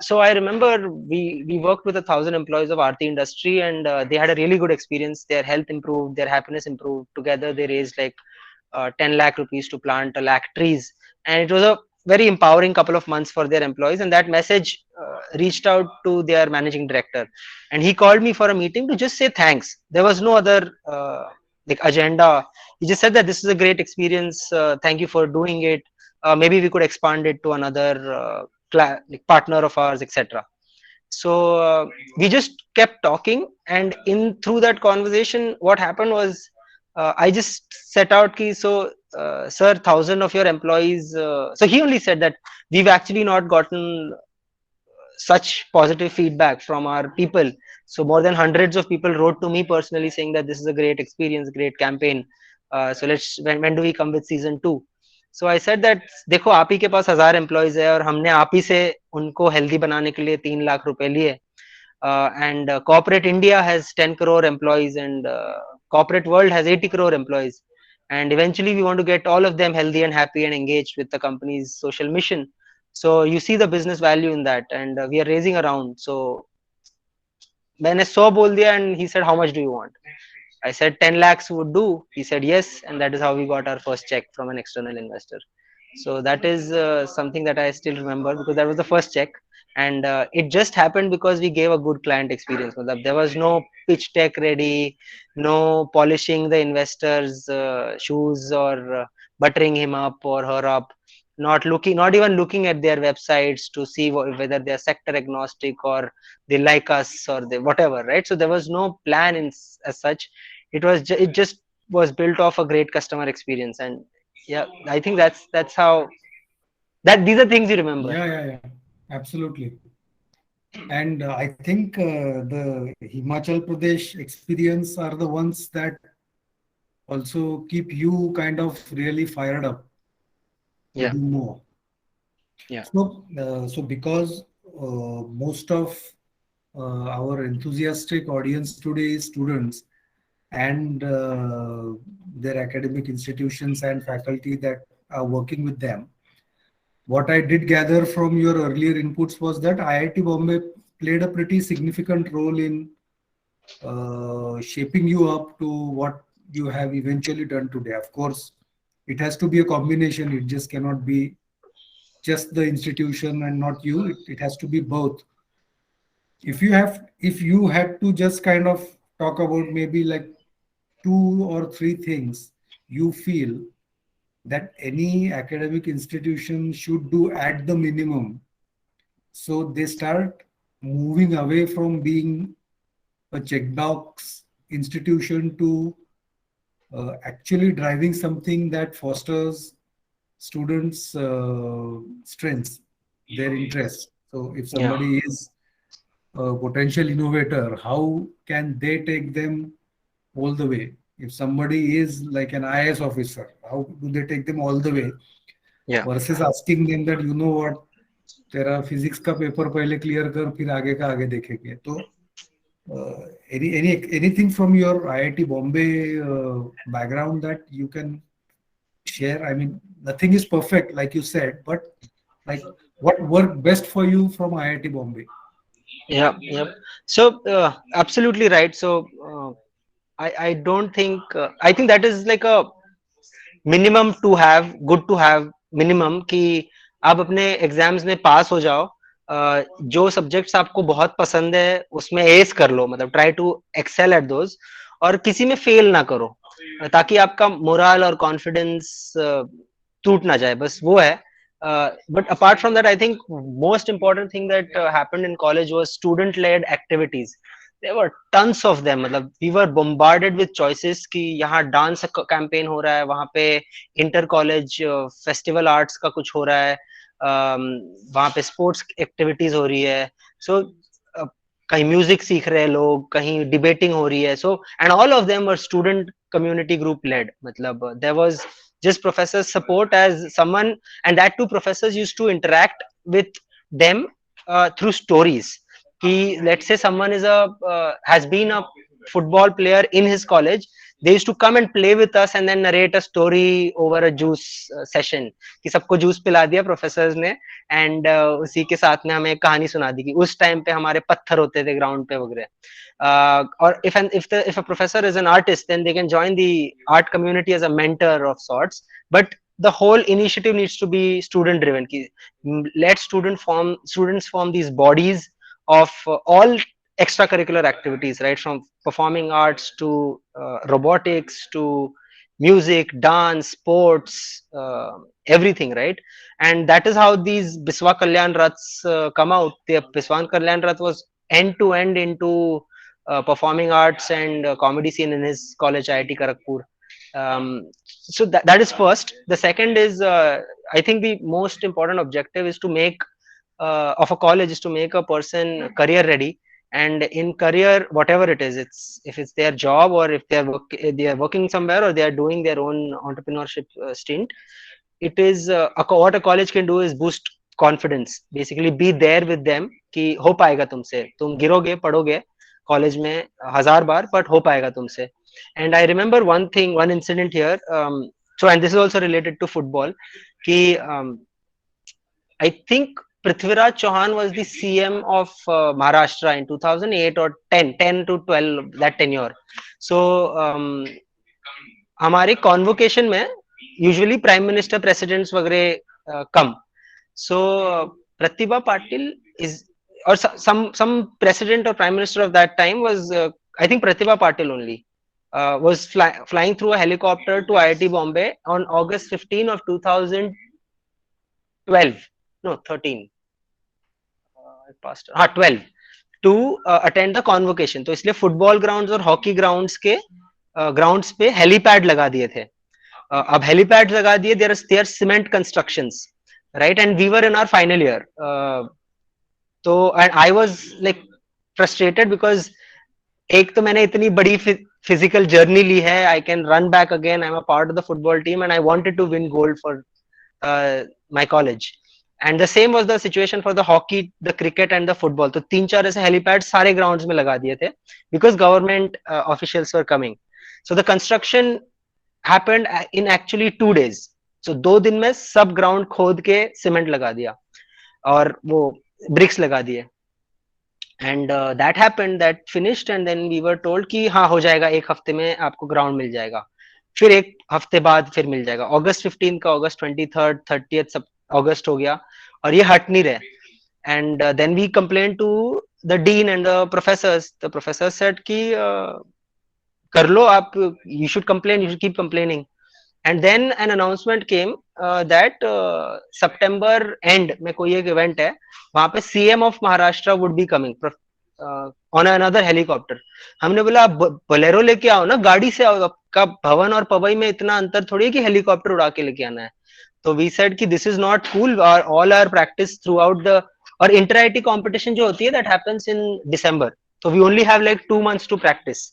So I remember we worked with 1,000 employees of Aarti Industry, and they had a really good experience. Their health improved, their happiness improved. Together they raised like 10 lakh rupees to plant a lakh trees, and it was a very empowering couple of months for their employees. And that message reached out to their managing director, and he called me for a meeting to just say thanks. There was no other like agenda. He just said that this is a great experience, thank you for doing it, maybe we could expand it to another like partner of ours, etc. So we just kept talking, and in through that conversation what happened was, I just set out ki, so sir, 1,000 of your employees, so he only said that we've actually not gotten such positive feedback from our people. So more than hundreds of people wrote to me personally saying that this is a great experience, great campaign. So when do we come with season 2? So I said that देखो आप ही के पास 1000 employees है और हमने आप ही से उनको healthy बनाने के लिए 3 लाख रुपए लिए, and corporate India has 10 crore employees, and corporate world has 80 crore employees, and eventually we want to get all of them healthy and happy and engaged with the company's social mission. So you see the business value in that, and we are raising around. So मैंने 100 बोल दिया, and he said, how much do you want? I said 10 lakhs would do. He said yes, and that is how we got our first check from an external investor. So that is something that I still remember, because that was the first check, and it just happened because we gave a good client experience. There was no pitch deck ready, no polishing the investors' shoes, or buttering him up or her up, not even looking at their websites to see whether they are sector agnostic or they like us or they whatever, right? So there was no plan as such. It just was built off a great customer experience, and yeah, I think that's how these are things you remember. Yeah, absolutely. And I think the Himachal Pradesh experience are the ones that also keep you kind of really fired up to Yeah. do more. Yeah. So because most of our enthusiastic audience today is students and their academic institutions and faculty that are working with them. What I did gather from your earlier inputs was that IIT Bombay played a pretty significant role in shaping you up to what you have eventually done today. Of course, it has to be a combination. It just cannot be just the institution and not you. It has to be both. If you had to just kind of talk about maybe like 2 or 3 things you feel that any academic institution should do at the minimum, so they start moving away from being a checkbox institution to actually driving something that fosters students' strengths, their interests. So if somebody is a potential innovator, how can they take them all the way? If somebody is like an IAS officer, how do they take them all the way? Yeah. Versus asking them that, you know what, तेरा physics का paper पहले clear कर, फिर आगे का आगे देखेंगे. तो anything from your IIT Bombay background that you can share? I mean, nothing is perfect, like you said, but like what worked best for you from IIT Bombay? Yeah. So absolutely right. So I don't think I think that is like a minimum to have, good to have minimum, कि आप अपने exams में पास हो जाओ, जो subjects आपको बहुत पसंद है उसमें एस कर लो, मतलब try to excel at those, और किसी में फेल ना करो, ताकि आपका मोरल और कॉन्फिडेंस टूट ना जाए, बस वो है. But apart from that, I think most important thing that happened in college was student led activities. There were tons of them. मतलब we were bombarded with choices कि यहाँ डांस कैंपेन हो रहा है, वहाँ पे इंटर कॉलेज फेस्टिवल आर्ट्स का कुछ हो रहा है, वहाँ पे स्पोर्ट्स एक्टिविटीज हो रही है, सो कहीं म्यूजिक सीख रहे हैं लोग, कहीं डिबेटिंग हो रही है. So and all of them were student community group led. मतलब there was just professors support as someone, and that too professors used to interact with them through stories. Let's say someone has been a football player in his college, they used to come and play with us and then narrate a story over a juice session, कि सबको juice पिला दिया professors ने, and उसी के साथ में हमें कहानी सुना दी कि उस टाइम पे हमारे पत्थर होते थे ग्राउंड पे वगैरह. Or if a professor is an artist, then they can join the art community as a mentor of sorts, but the whole initiative needs to be student driven. Let students form these bodies of all extracurricular activities, right, from performing arts to robotics to music, dance, sports, everything, right? And that is how these Biswa Kalyan Raths come out. The Biswa Kalyan Rath was end to end into performing arts and comedy scene in his college, IIT Kharagpur. So that is first. The second is, I think the most important objective is to make of a college is to make a person career ready. And in career, whatever it is, it's if it's their job or if they are working somewhere or they are doing their own entrepreneurship stint, it is what a college can do is boost confidence. Basically, be there with them कि हो पाएगा तुमसे, तुम गिरोगे पढ़ोगे college में 1000 बार, but हो पाएगा तुमसे. And I remember one incident here. So, and this is also related to football. कि I think Prithviraj Chauhan was the CM of Maharashtra in 2008 or 10 to 12, that tenure. So, हमारे convocation में usually prime minister, presidents वगैरह come. So Pratibha Patil is, or some president or prime minister of that time was, I think Pratibha Patil only, was flying through a helicopter to IIT Bombay on August 15 of 2012. No, 13. I passed. 12 to attend the convocation. तो इसलिए football grounds और hockey grounds के grounds पे helipad लगा दिए थे. अब helipad लगा दिए, there are cement constructions, right? And we were in our final year. So and I was like frustrated because एक तो मैंने इतनी बड़ी physical journey ली है, I can run back again, I'm a part of the football team and I wanted to win gold for my college. And the same was the situation for the hockey, the cricket and the football. तो 3-4 ऐसे helipads सारे grounds में लगा दिए थे because government officials were coming. So the construction happened in actually 2 days. So 2 दिन में सब ground खोद के cement लगा दिया और वो bricks लगा दिए. And that happened, that finished, and then we were told कि हाँ हो जाएगा, 1 हफ्ते में आपको ground मिल जाएगा. फिर 1 हफ्ते बाद फिर मिल जाएगा. August 15 का August 23rd, 30th सब August हो गया और ये हट नहीं रहे. And then we complained to the dean and the professors. The professor said कि कर लो आप, you should complain, you should keep complaining. And then an announcement came that September end में कोई एक event है, वहाँ पे CM of Maharashtra would be coming on another helicopter. हमने बोला आप बोलेरो लेके आओ ना, गाड़ी से आओ, आपका भवन और पवई में इतना अंतर थोड़ी है कि हेलीकॉप्टर उड़ा के लेके आना है. तो we said कि this is not cool. All our practice throughout the और inter IT competition जो होती है that happens in December. So we only have like 2 months to practice.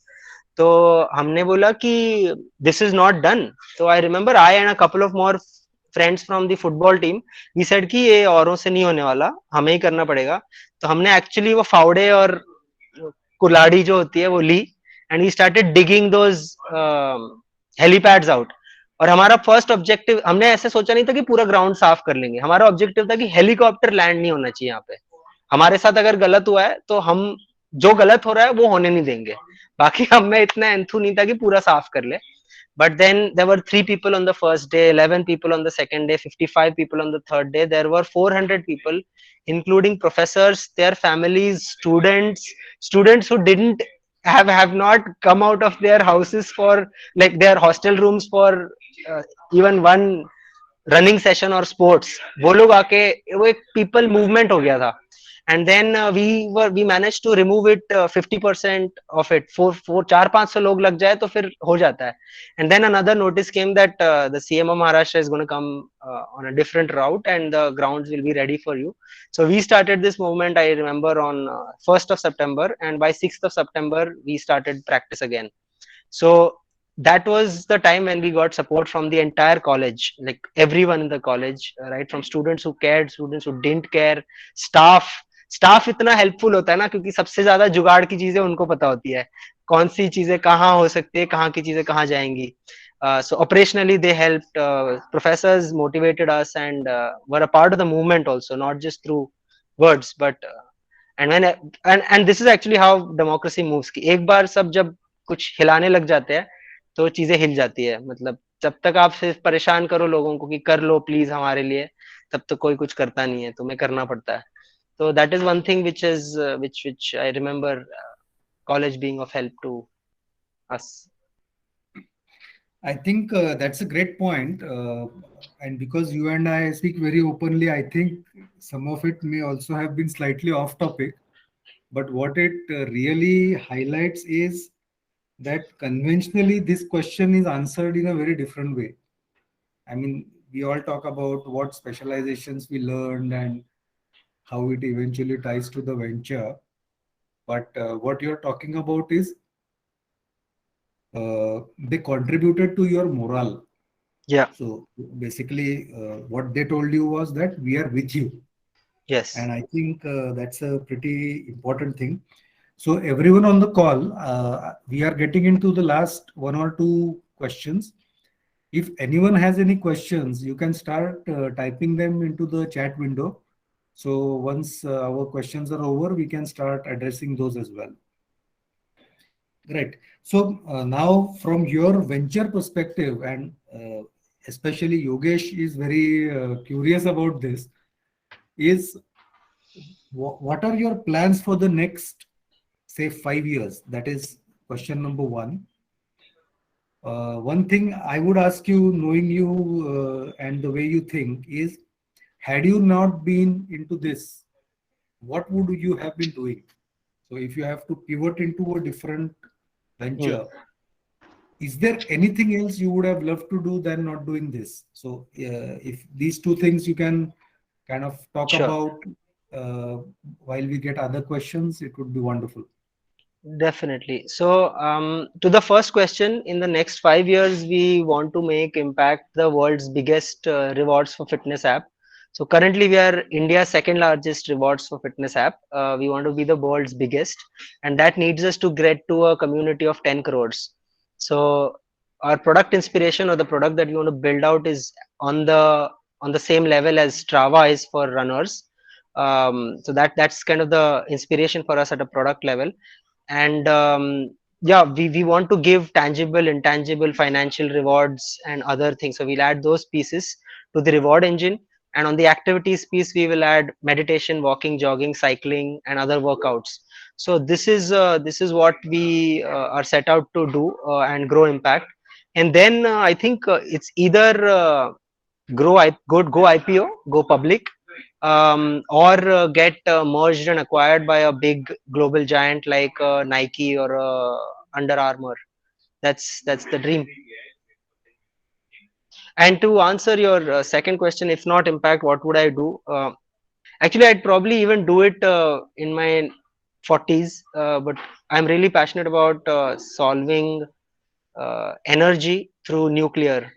तो हमने बोला कि this is not done. So I remember I and a couple of more friends from the football team, we said कि ये औरों से नहीं होने वाला, हमें ही करना पड़ेगा. तो हमने actually वो फावड़े और कुल्हाड़ी जो होती है वो ली and we started digging those helipads out. और हमारा फर्स्ट ऑब्जेक्टिव, हमने ऐसे सोचा नहीं था कि पूरा ग्राउंड साफ कर लेंगे. हमारा ऑब्जेक्टिव था कि हेलीकॉप्टर लैंड नहीं होना चाहिए यहाँ पे. हमारे साथ अगर गलत हुआ है तो हम जो गलत हो रहा है वो होने नहीं देंगे. बाकी हमें इतना एंथू नहीं था कि पूरा साफ कर ले. But then there were 3 people on the first day, 11 people on the second day, 55 people on the third day. There were 400 people, including professors, their families, students who didn't have not come out of their houses for like their hostel rooms for even one running session or sports. वो लोग आके वो एक people movement हो गया था. And then we managed to remove it 50% of it. 400-500 लोग लग जाए तो फिर हो जाता है. And then another notice came that the CM of Maharashtra is going to come on a different route and the grounds will be ready for you. So we started this movement, I remember, on 1st of September, and by 6th of September we started practice again. So that was the time when we got support from the entire college, like everyone in the college, right, from students who cared, students who didn't care, staff इतना helpful होता है ना, क्योंकि सबसे ज्यादा जुगाड़ की चीजें उनको पता होती है, कौन सी चीजें कहाँ हो सकती है, कहाँ की चीजें कहाँ जाएंगी. So operationally they helped, professors motivated us and were a part of the movement also, not just through words but and this is actually how democracy moves. कि एक बार सब जब कुछ हिलाने लग जाते हैं तो चीजें हिल जाती है. मतलब जब तक आप सिर्फ परेशान करो लोगों को कि कर लो प्लीज हमारे लिए, तब तो कोई कुछ करता नहीं है, तुम्हें करना पड़ता है. So that is one thing which is which I remember college being of help to us. I think that's a great point. And because you and I speak very openly, I think some of it may also have been slightly off topic. But what it really highlights is that conventionally this question is answered in a very different way. I mean, we all talk about what specializations we learned and how it eventually ties to the venture. but what you're talking about is they contributed to your morale. Yeah. So basically, what they told you was that we are with you. Yes. And I think that's a pretty important thing. So everyone on the call, we are getting into the last 1 or 2 questions. If anyone has any questions, you can start typing them into the chat window. So once our questions are over, we can start addressing those as well. Right. So now from your venture perspective, and especially Yogesh is very curious about this, is what are your plans for the next, say, 5 years? That is question number one. One thing I would ask you, knowing you and the way you think, is had you not been into this, what would you have been doing? So if you have to pivot into a different venture, is there anything else you would have loved to do than not doing this? So if these 2 things you can kind of talk Sure. about while we get other questions, it would be wonderful. Definitely. So, to the first question, in the next 5 years, we want to make Impact the world's biggest rewards for fitness app. So currently, we are India's second largest rewards for fitness app. We want to be the world's biggest, and that needs us to get to a community of 10 crores. So our product inspiration, or the product that we want to build out, is on the same level as Strava is for runners. So that's kind of the inspiration for us at a product level. And yeah, we want to give tangible, intangible financial rewards and other things, so we'll add those pieces to the reward engine. And on the activities piece, we will add meditation, walking, jogging, cycling, and other workouts. So this is what we are set out to do and grow Impact. And then I think it's either go IPO, go public, or get merged and acquired by a big global giant like Nike or Under Armour. That's the dream. And to answer your second question, if not Impact, what would I do? Actually, I'd probably even do it in my 40s, but I'm really passionate about solving energy through nuclear.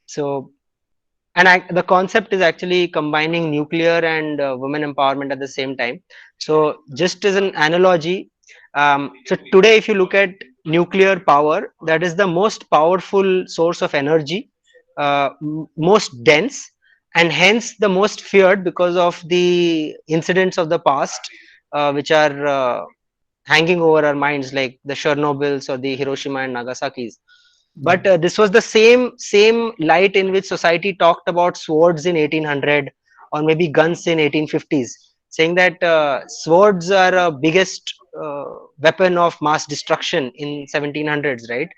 So and the concept is actually combining nuclear and women empowerment at the same time. So just as an analogy, so today if you look at nuclear power, that is the most powerful source of energy, most dense, and hence the most feared because of the incidents of the past, which are hanging over our minds, like the Chernobyls or the Hiroshima and Nagasaki's. But this was the same light in which society talked about swords in 1800, or maybe guns in 1850s, saying that swords are a biggest weapon of mass destruction in 1700s, right?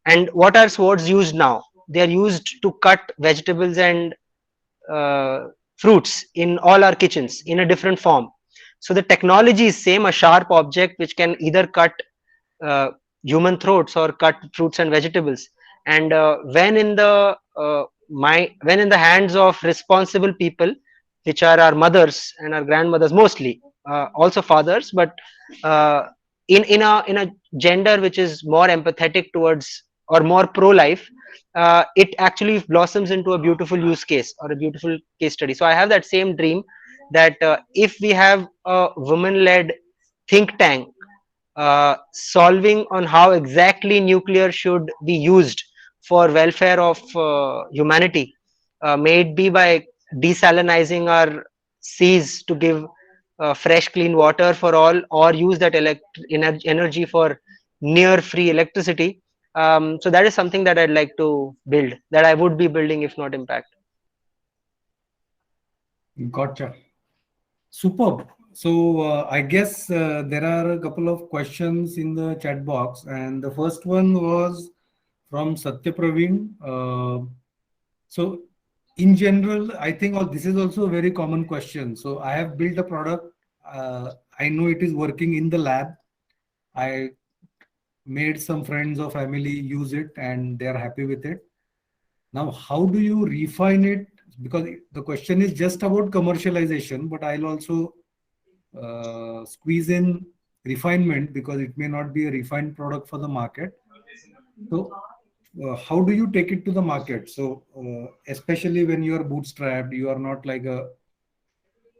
And what are swords used now? They are used to cut vegetables and fruits in all our kitchens in a different form. So the technology is same, a sharp object which can either cut human throats or cut fruits and vegetables. And when in the hands of responsible people, which are our mothers and our grandmothers mostly, also fathers, but in a gender which is more empathetic towards or more pro-life, it actually blossoms into a beautiful use case or a beautiful case study. So I have that same dream that if we have a women-led think tank solving on how exactly nuclear should be used for welfare of humanity, may it be by desalinizing our seas to give fresh clean water for all, or use that energy for near free electricity. So that is something that I'd like to build, that I would be building if not Impact. Gotcha. Superb. So I guess there are a couple of questions in the chat box, and the first one was from Satya Praveen. So in general, I think this is also a very common question. So I have built a product. I know it is working in the lab. I made some friends or family use it and they are happy with it. Now, how do you refine it? Because the question is just about commercialization, but I'll also squeeze in refinement, because it may not be a refined product for the market. So how do you take it to the market? So especially when you are bootstrapped, you are not like a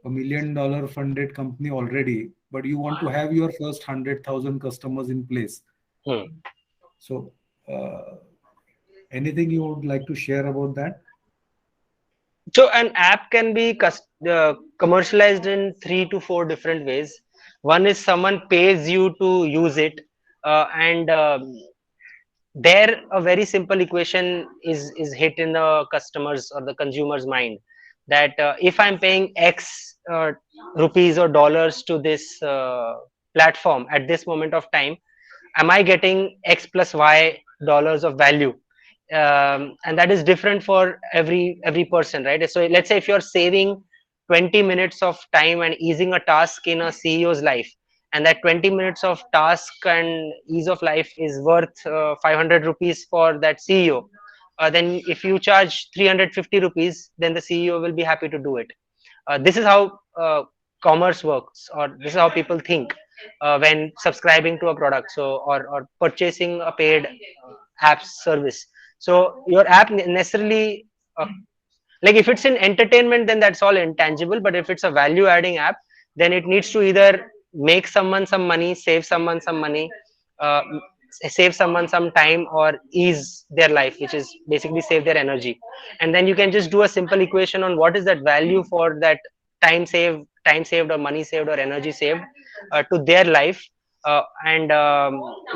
$1 million funded company already, but you want to have your first 100,000 customers in place. So anything you would like to share about that? So an app can be commercialized in 3 to 4 different ways. One is someone pays you to use it, and there a very simple equation is hit in the customer's or the consumer's mind, that if I'm paying X rupees or dollars to this platform at this moment of time, am I getting X plus Y dollars of value? And that is different for every person, right? So let's say if you're saving 20 minutes of time and easing a task in a CEO's life, and that 20 minutes of task and ease of life is worth 500 rupees for that CEO, then if you charge 350 rupees, then the CEO will be happy to do it. This is how commerce works, or this is how people think when subscribing to a product, so or purchasing a paid app service. So your app necessarily, like if it's in entertainment, then that's all intangible, but if it's a value adding app, then it needs to either make someone some money, save someone some money, uh, save someone some time, or ease their life, which is basically save their energy. And then you can just do a simple equation on what is that value for that time saved or money saved or energy saved to their life, and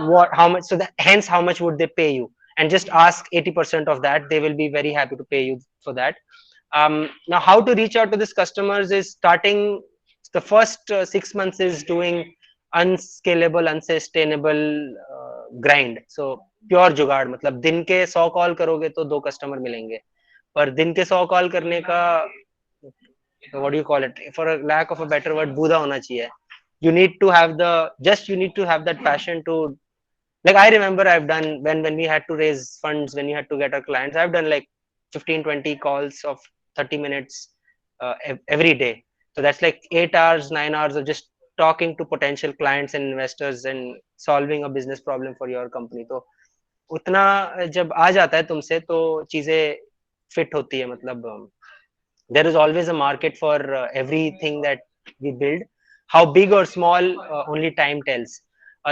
what how much, so that hence how much would they pay you, and just ask 80% of that. They will be very happy to pay you for that. Now how to reach out to these customers is starting, the first 6 months is doing unscalable, unsustainable grind. So pure जुगाड़, मतलब दिन के 100 call करोगे तो 2 customer मिलेंगे, पर दिन के 100 कॉल करने का, what do you call it, for a lack of a better word, बूढ़ा होना चाहिए. You need to have you need to have that passion to, like I remember I've done, when we had to raise funds, when we had to get our clients, I've done like 15-20 calls of 30 minutes every day. So that's like 8 hours 9 hours of just talking to potential clients and investors and solving a business problem for your company. तो उतना जब आ जाता है तुमसे तो चीजें fit होती है, मतलब there is always a market for everything that we build. How big or small, only time tells.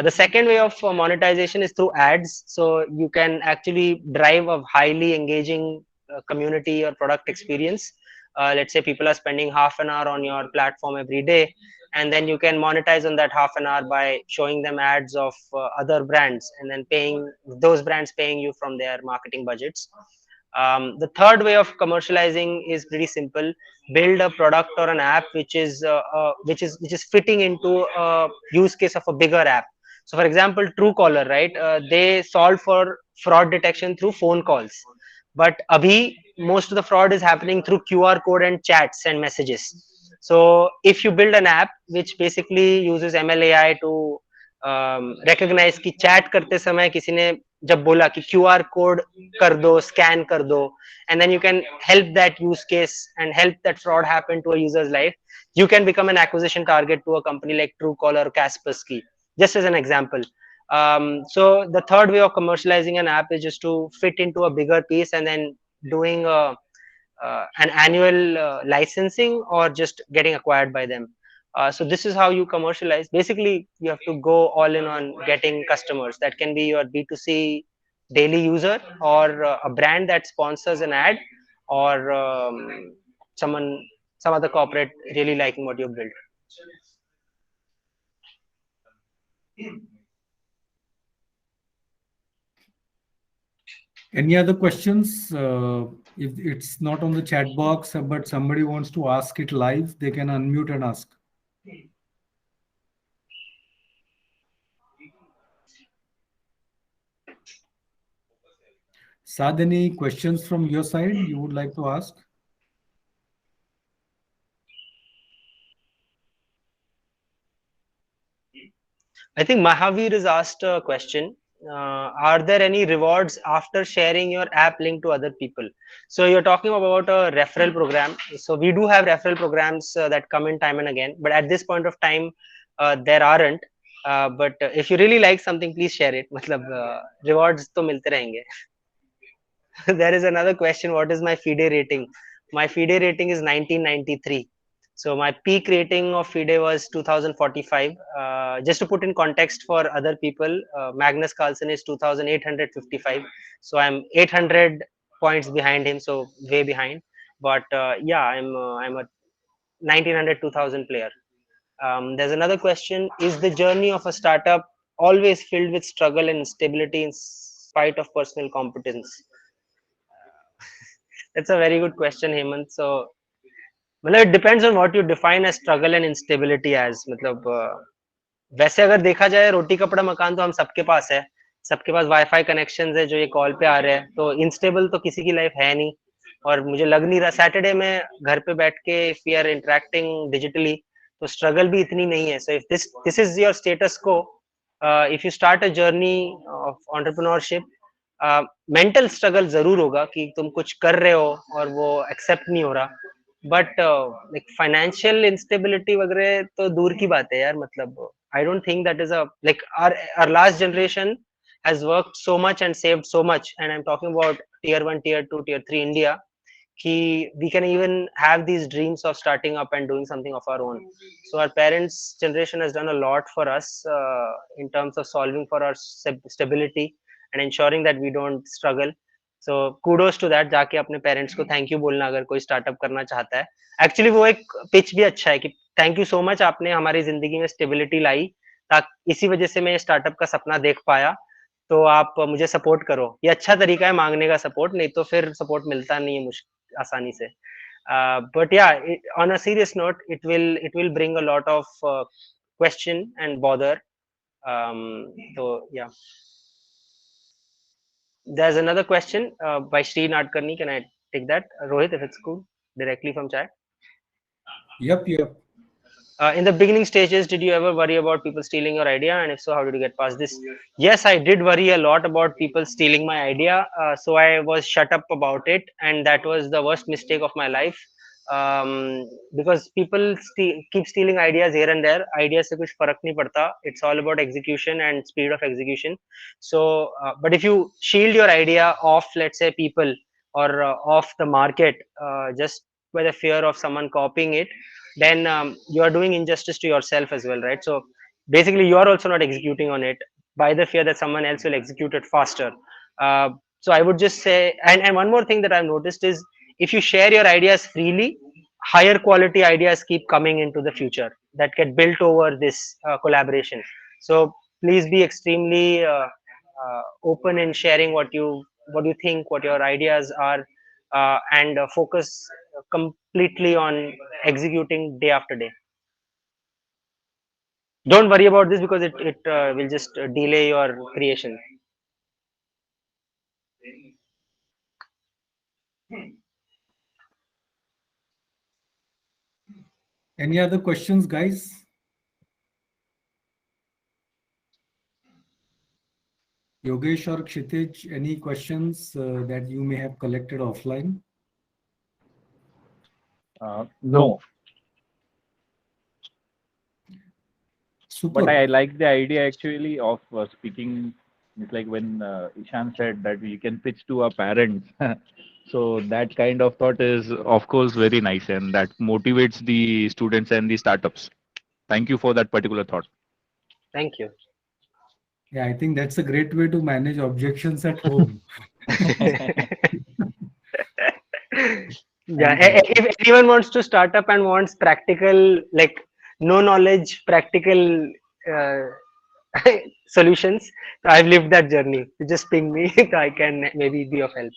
The second way of monetization is through ads. So you can actually drive a highly engaging community or product experience. Let's say people are spending half an hour on your platform every day, and then you can monetize on that half an hour by showing them ads of other brands, and then paying those brands, paying you from their marketing budgets. The third way of commercializing is pretty simple: build a product or an app which is fitting into a use case of a bigger app. So for example, Truecaller, right? They solve for fraud detection through phone calls, but abhi most of the fraud is happening through QR code and chats and messages. So if you build an app which basically uses MLAI to recognize कि chat करते समय किसी ने जब बोला कि QR code कर दो, scan कर दो, and then you can help that use case and help that fraud happen to a user's life, you can become an acquisition target to a company like Truecaller or Kaspersky, just as an example. So the third way of commercializing an app is just to fit into a bigger piece and then doing an annual licensing or just getting acquired by them. So this is how you commercialize. Basically, you have to go all in on getting customers. That can be your B2C daily user, or a brand that sponsors an ad, or some other corporate really liking what you built. Any other questions? If it's not on the chat box, but somebody wants to ask it live, they can unmute and ask. Saad, any questions from your side you would like to ask? I think Mahavir has asked a question. are there any rewards after sharing your app link to other people? So you're talking about a referral program. So we do have referral programs that come in time and again, but at this point of time, there aren't. But if you really like something, please share it. मतलब rewards तो मिलते रहेंगे. There is another question. What is my FIDE rating? My FIDE rating is 1993. So my peak rating of FIDE was 2045. Just to put in context for other people, Magnus Carlsen is 2855. So I'm 800 points behind him. So way behind. But yeah, I'm a 1900 2000 player. There's another question. Is the journey of a startup always filled with struggle and instability in spite of personal competence? That's a very good question, Hemant. So, मतलब it depends on what you define as struggle and instability as. मतलब वैसे अगर देखा जाए रोटी कपड़ा मकान तो हम सबके पास है, सबके पास वाईफाई कनेक्शंस है जो ये कॉल पे आ रहे हैं, तो इंस्टेबल तो किसी की लाइफ है नहीं. और मुझे लग नहीं रहा सैटरडे में घर पे बैठ के if we are interacting digitally तो स्ट्रगल भी इतनी नहीं है. So if this is your status quo, if you start a journey of entrepreneurship, mental struggle जरूर होगा कि तुम कुछ कर रहे हो और वो एक्सेप्ट नहीं हो रहा. बट लाइक फाइनेंशियल इंस्टेबिलिटी वगैरह तो दूर की बात है यार. मतलब I don't think that is a like our last generation has worked so much and saved so much, and I'm talking about tier 1, tier 2, tier 3 India, ki we can even have these dreams of starting up and doing something of our own. So our parents generation has done a lot for us in terms of solving for our stability and ensuring that we don't struggle. So kudos to that. जाके अपने parents को thank you बोलना अगर कोई startup करना चाहता है. Actually वो एक पिच भी अच्छा है कि थैंक यू सो मच, आपने हमारी जिंदगी में स्टेबिलिटी लाई, ताकि इसी वजह से मैं स्टार्टअप का सपना देख पाया, तो आप मुझे सपोर्ट करो. ये अच्छा तरीका है मांगने का सपोर्ट, नहीं तो फिर सपोर्ट मिलता नहीं है मुश्किल आसानी से. बट या on a serious note it will bring a lot of question and bother. So yeah, there's another question by Sri Nadkarni. Can I take that, Rohit, if it's cool, directly from chat? Yep. In the beginning stages, did you ever worry about people stealing your idea? And if so, how did you get past this? Yes, I did worry a lot about people stealing my idea. So I was shut up about it. And that was the worst mistake of my life. Because people keep stealing ideas here and there. Ideas se kuch farak nahi padta. It's all about execution and speed of execution. So, but if you shield your idea off, let's say, people or off the market, just by the fear of someone copying it, then you are doing injustice to yourself as well, right? So basically you are also not executing on it by the fear that someone else will execute it faster. So I would just say, and one more thing that I've noticed is, if you share your ideas freely, higher quality ideas keep coming into the future that get built over this collaboration. So please be extremely open in sharing what you think, what your ideas are, and focus completely on executing day after day. Don't worry about this because it will just delay your creation. Any other questions, guys? Yogesh or Kshitij, any questions that you may have collected offline? No, Super. but I like the idea actually of speaking. It's like when Ishan said that we can pitch to our parents. So that kind of thought is, of course, very nice, and that motivates the students and the startups. Thank you for that particular thought. Thank you. Yeah, I think that's a great way to manage objections at home. Yeah, if anyone wants to start up and wants practical, like no knowledge, practical solutions, I've lived that journey. You just ping me, so I can maybe be of help.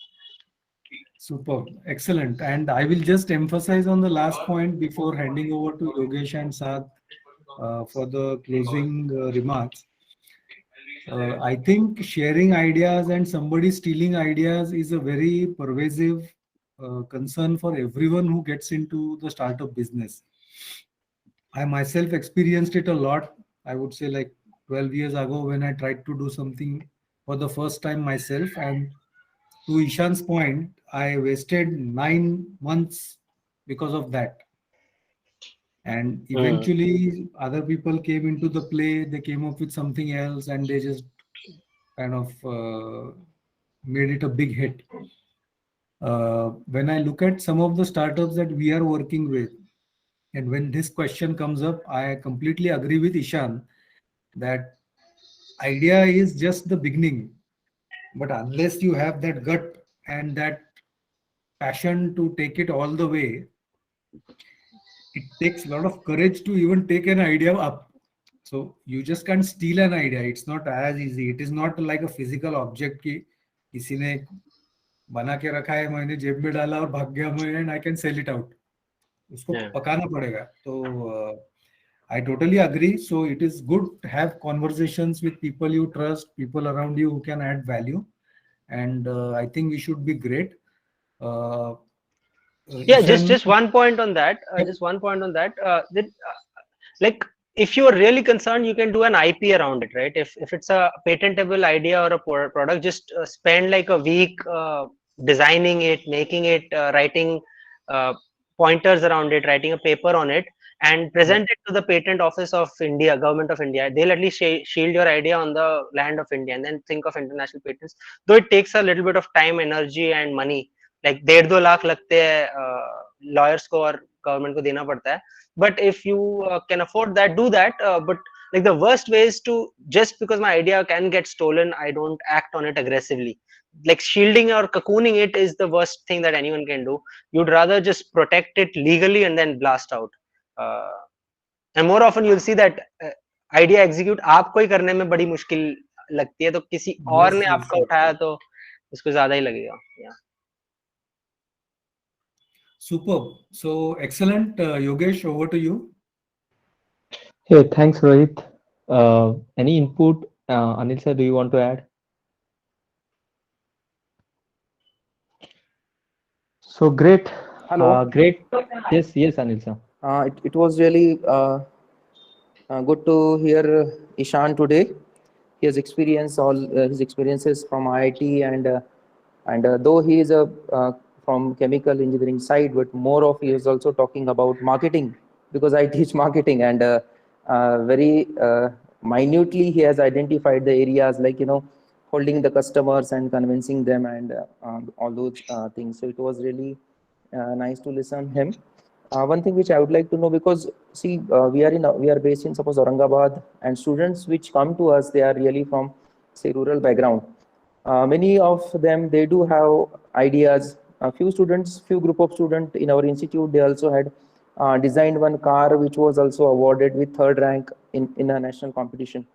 Super, excellent. And I will just emphasize on the last point before handing over to Yogesh and Saad for the closing remarks. I think sharing ideas and somebody stealing ideas is a very pervasive concern for everyone who gets into the startup business. I myself experienced it a lot. I would say like 12 years ago when I tried to do something for the first time myself. And to Ishan's point, I wasted 9 months because of that. And eventually, other people came into the play, they came up with something else, and they just kind of made it a big hit. When I look at some of the startups that we are working with, and when this question comes up, I completely agree with Ishan that idea is just the beginning. But unless you have that gut and that passion to take it all the way, it takes a lot of courage to even take an idea up. So you just can't steal an idea. It's not as easy. It is not like a physical object कि किसी ने बना के रखा है, मैंने जेब में डाला और भाग गया मैं, and I can sell it out. उसको पकाना पड़ेगा. तो I totally agree. So it is good to have conversations with people you trust, people around you who can add value, and I think we should be great. Yeah, Ishan, just one point on that. Just one point on that. Like, if you are really concerned, you can do an IP around it, right? If it's a patentable idea or a product, just spend like a week designing it, making it, writing pointers around it, writing a paper on it, and present it to the Patent Office of India, Government of India. They'll at least shield your idea on the land of India, and then think of international patents. Though it takes a little bit of time, energy, and money. Like 1.5-2 lakh लगते हैं lawyers को और government को देना पड़ता है. But if you can afford that, do that. But like the worst way is to, just because my idea can get stolen, I don't act on it aggressively. Like shielding or cocooning it is the worst thing that anyone can do. You'd rather just protect it legally and then blast out. And more often you'll see that idea execute आपको ही करने में बड़ी मुश्किल लगती है, तो किसी और ने आपका उठाया तो उसको ज्यादा ही लगेगा. Yeah. Superb. So excellent. Yogesh, over to you. Hey, thanks, Rohit. Any input? Anil sir, do you want to add? So great. Hello. Great. Yes, Anil sir. It was really good to hear Ishan today. His experience, all his experiences from IIT, and though he is from chemical engineering side, but more of he is also talking about marketing, because I teach marketing, and very minutely he has identified the areas like holding the customers and convincing them, and all those things. So it was really nice to listen him. One thing which I would like to know, because see, we are based in suppose Aurangabad, and students which come to us, they are really from say rural background. Many of them, they do have ideas. A few group of students in our institute, they also had designed one car which was also awarded with 3rd rank in a national competition.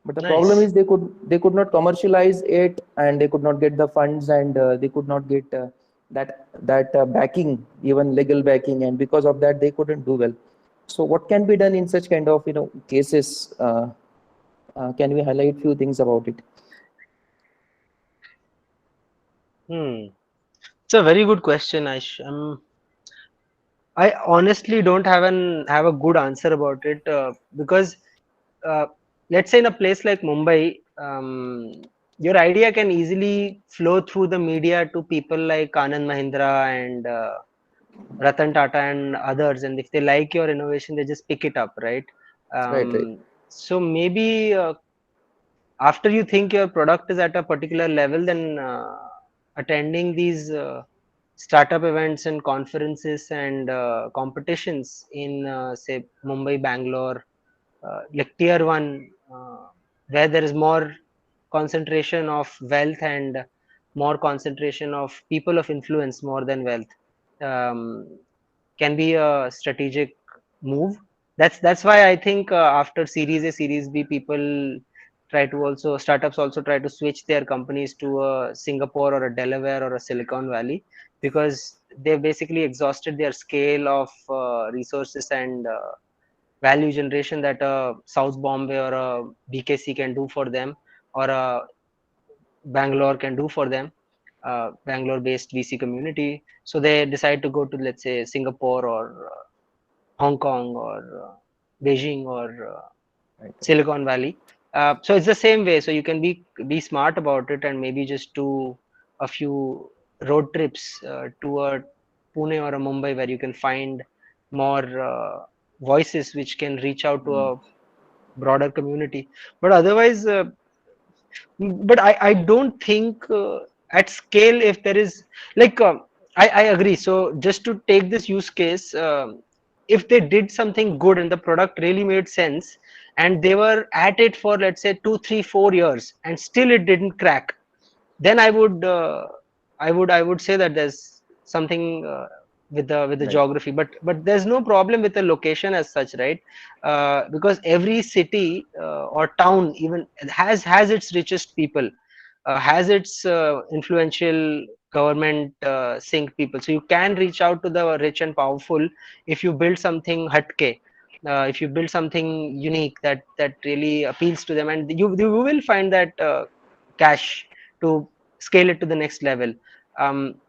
But the problem is they could not commercialize it, and they could not get the funds, and they could not get that backing, even legal backing, and because of that they couldn't do well. So what can be done in such kind of cases? Can we highlight few things about it? It's a very good question, Aish. I honestly don't have a good answer about it, because let's say in a place like Mumbai, your idea can easily flow through the media to people like Anand Mahindra and Ratan Tata and others, and if they like your innovation, they just pick it up, right? Right. So maybe after you think your product is at a particular level, then attending these startup events and conferences and competitions in say Mumbai, Bangalore, like tier 1, where there is more concentration of wealth and more concentration of people of influence more than wealth, can be a strategic move. That's why I think after Series A, Series B, startups also try to switch their companies to a Singapore or a Delaware or a Silicon Valley, because they've basically exhausted their scale of resources and value generation that a South Bombay or a BKC can do for them, or a Bangalore can do for them, Bangalore based VC community. So they decide to go to, let's say, Singapore or Hong Kong or Beijing or Silicon Valley. So it's the same way. So you can be smart about it and maybe just do a few road trips to a Pune or a Mumbai where you can find more voices which can reach out to a broader community. But otherwise, but I don't think at scale if there is like I agree. So just to take this use case, if they did something good and the product really made sense, and they were at it for let's say 2 3 4 years and still it didn't crack, then I would say that there's something with the Right. geography, but there's no problem with the location as such, right? Because every city or town even has its richest people, has its influential government sync people. So you can reach out to the rich and powerful if you build something hatke, if you build something unique that really appeals to them, and you will find that cash to scale it to the next level.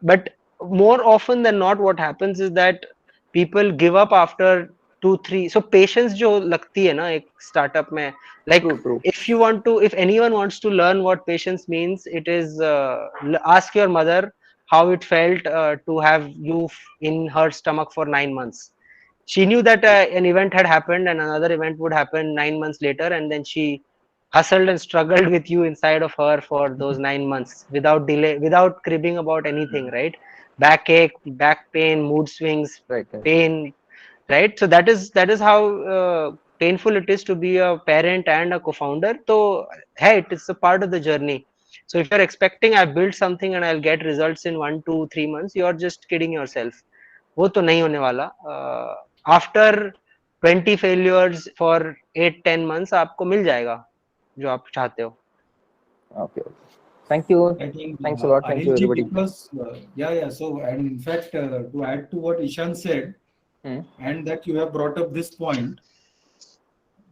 But more often than not, what happens is that people give up after 2 3. So patience जो लगती है ना एक startup में, like True, true. if anyone wants to learn what patience means, it is ask your mother how it felt to have you in her stomach for 9 months. She knew that an event had happened and another event would happen 9 months later, and then she hustled and struggled with you inside of her for those 9 months without delay, without cribbing about anything, right? Backache, back pain, mood swings, Right, right. pain, right? So that is how painful it is to be a parent and a co-founder. So hey, it's a part of the journey. So if you're expecting I build something and I'll get results in 1 2 3 months, you're just kidding yourself. वो तो नहीं होने वाला. After 20 failures for 8 10 months आपको मिल जाएगा जो आप चाहते हो. Okay. Thank you. I think Thanks a lot. Thank you, Anilji, everybody. because yeah. So, and in fact, to add to what Ishan said, Hmm. and that you have brought up this point,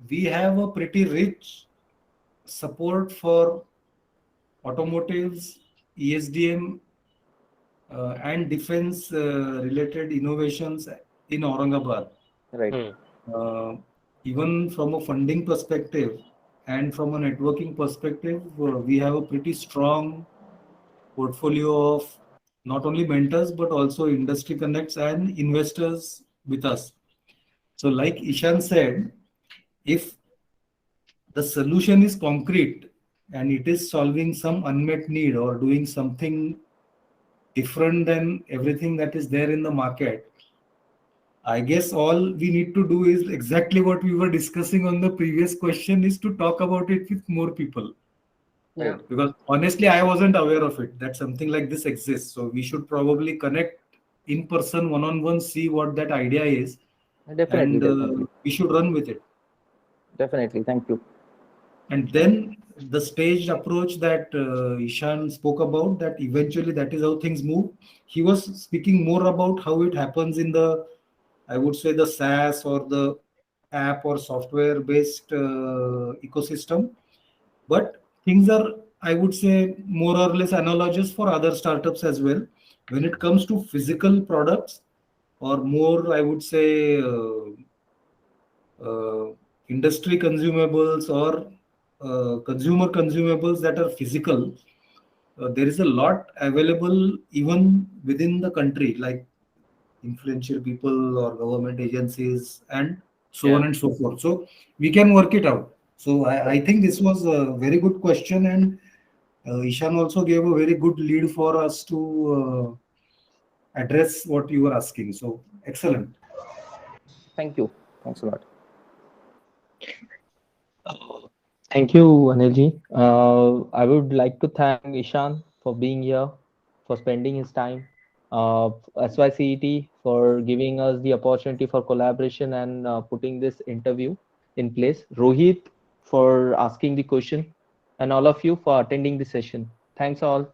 we have a pretty rich support for automotives, ESDM, and defense related innovations in Aurangabad. Right. Even from a funding perspective and from a networking perspective, we have a pretty strong portfolio of not only mentors but also industry connects and investors with us. So, like Ishan said, if the solution is concrete and it is solving some unmet need or doing something different than everything that is there in the market, I guess all we need to do is exactly what we were discussing on the previous question, is to talk about it with more people. Yeah. Because honestly, I wasn't aware of it, that something like this exists. So we should probably connect in person, one-on-one, see what that idea is, Definitely, and definitely. we should run with it. Definitely. Thank you. And then the staged approach that Ishan spoke about, that eventually that is how things move. He was speaking more about how it happens in the, I would say, the SaaS or the app or software based ecosystem. But things are, I would say, more or less analogous for other startups as well. When it comes to physical products, or more, I would say, industry consumables or consumer consumables that are physical, there is a lot available even within the country, like influential people or government agencies and so on and so forth. So we can work it out. So I think this was a very good question, and Ishan also gave a very good lead for us to address what you were asking. So excellent. Thank you. Thanks a lot. Thank you, Anilji. I would like to thank Ishan for being here, for spending his time, SYCET for giving us the opportunity for collaboration and putting this interview in place, Rohit for asking the question, and all of you for attending the session. Thanks all.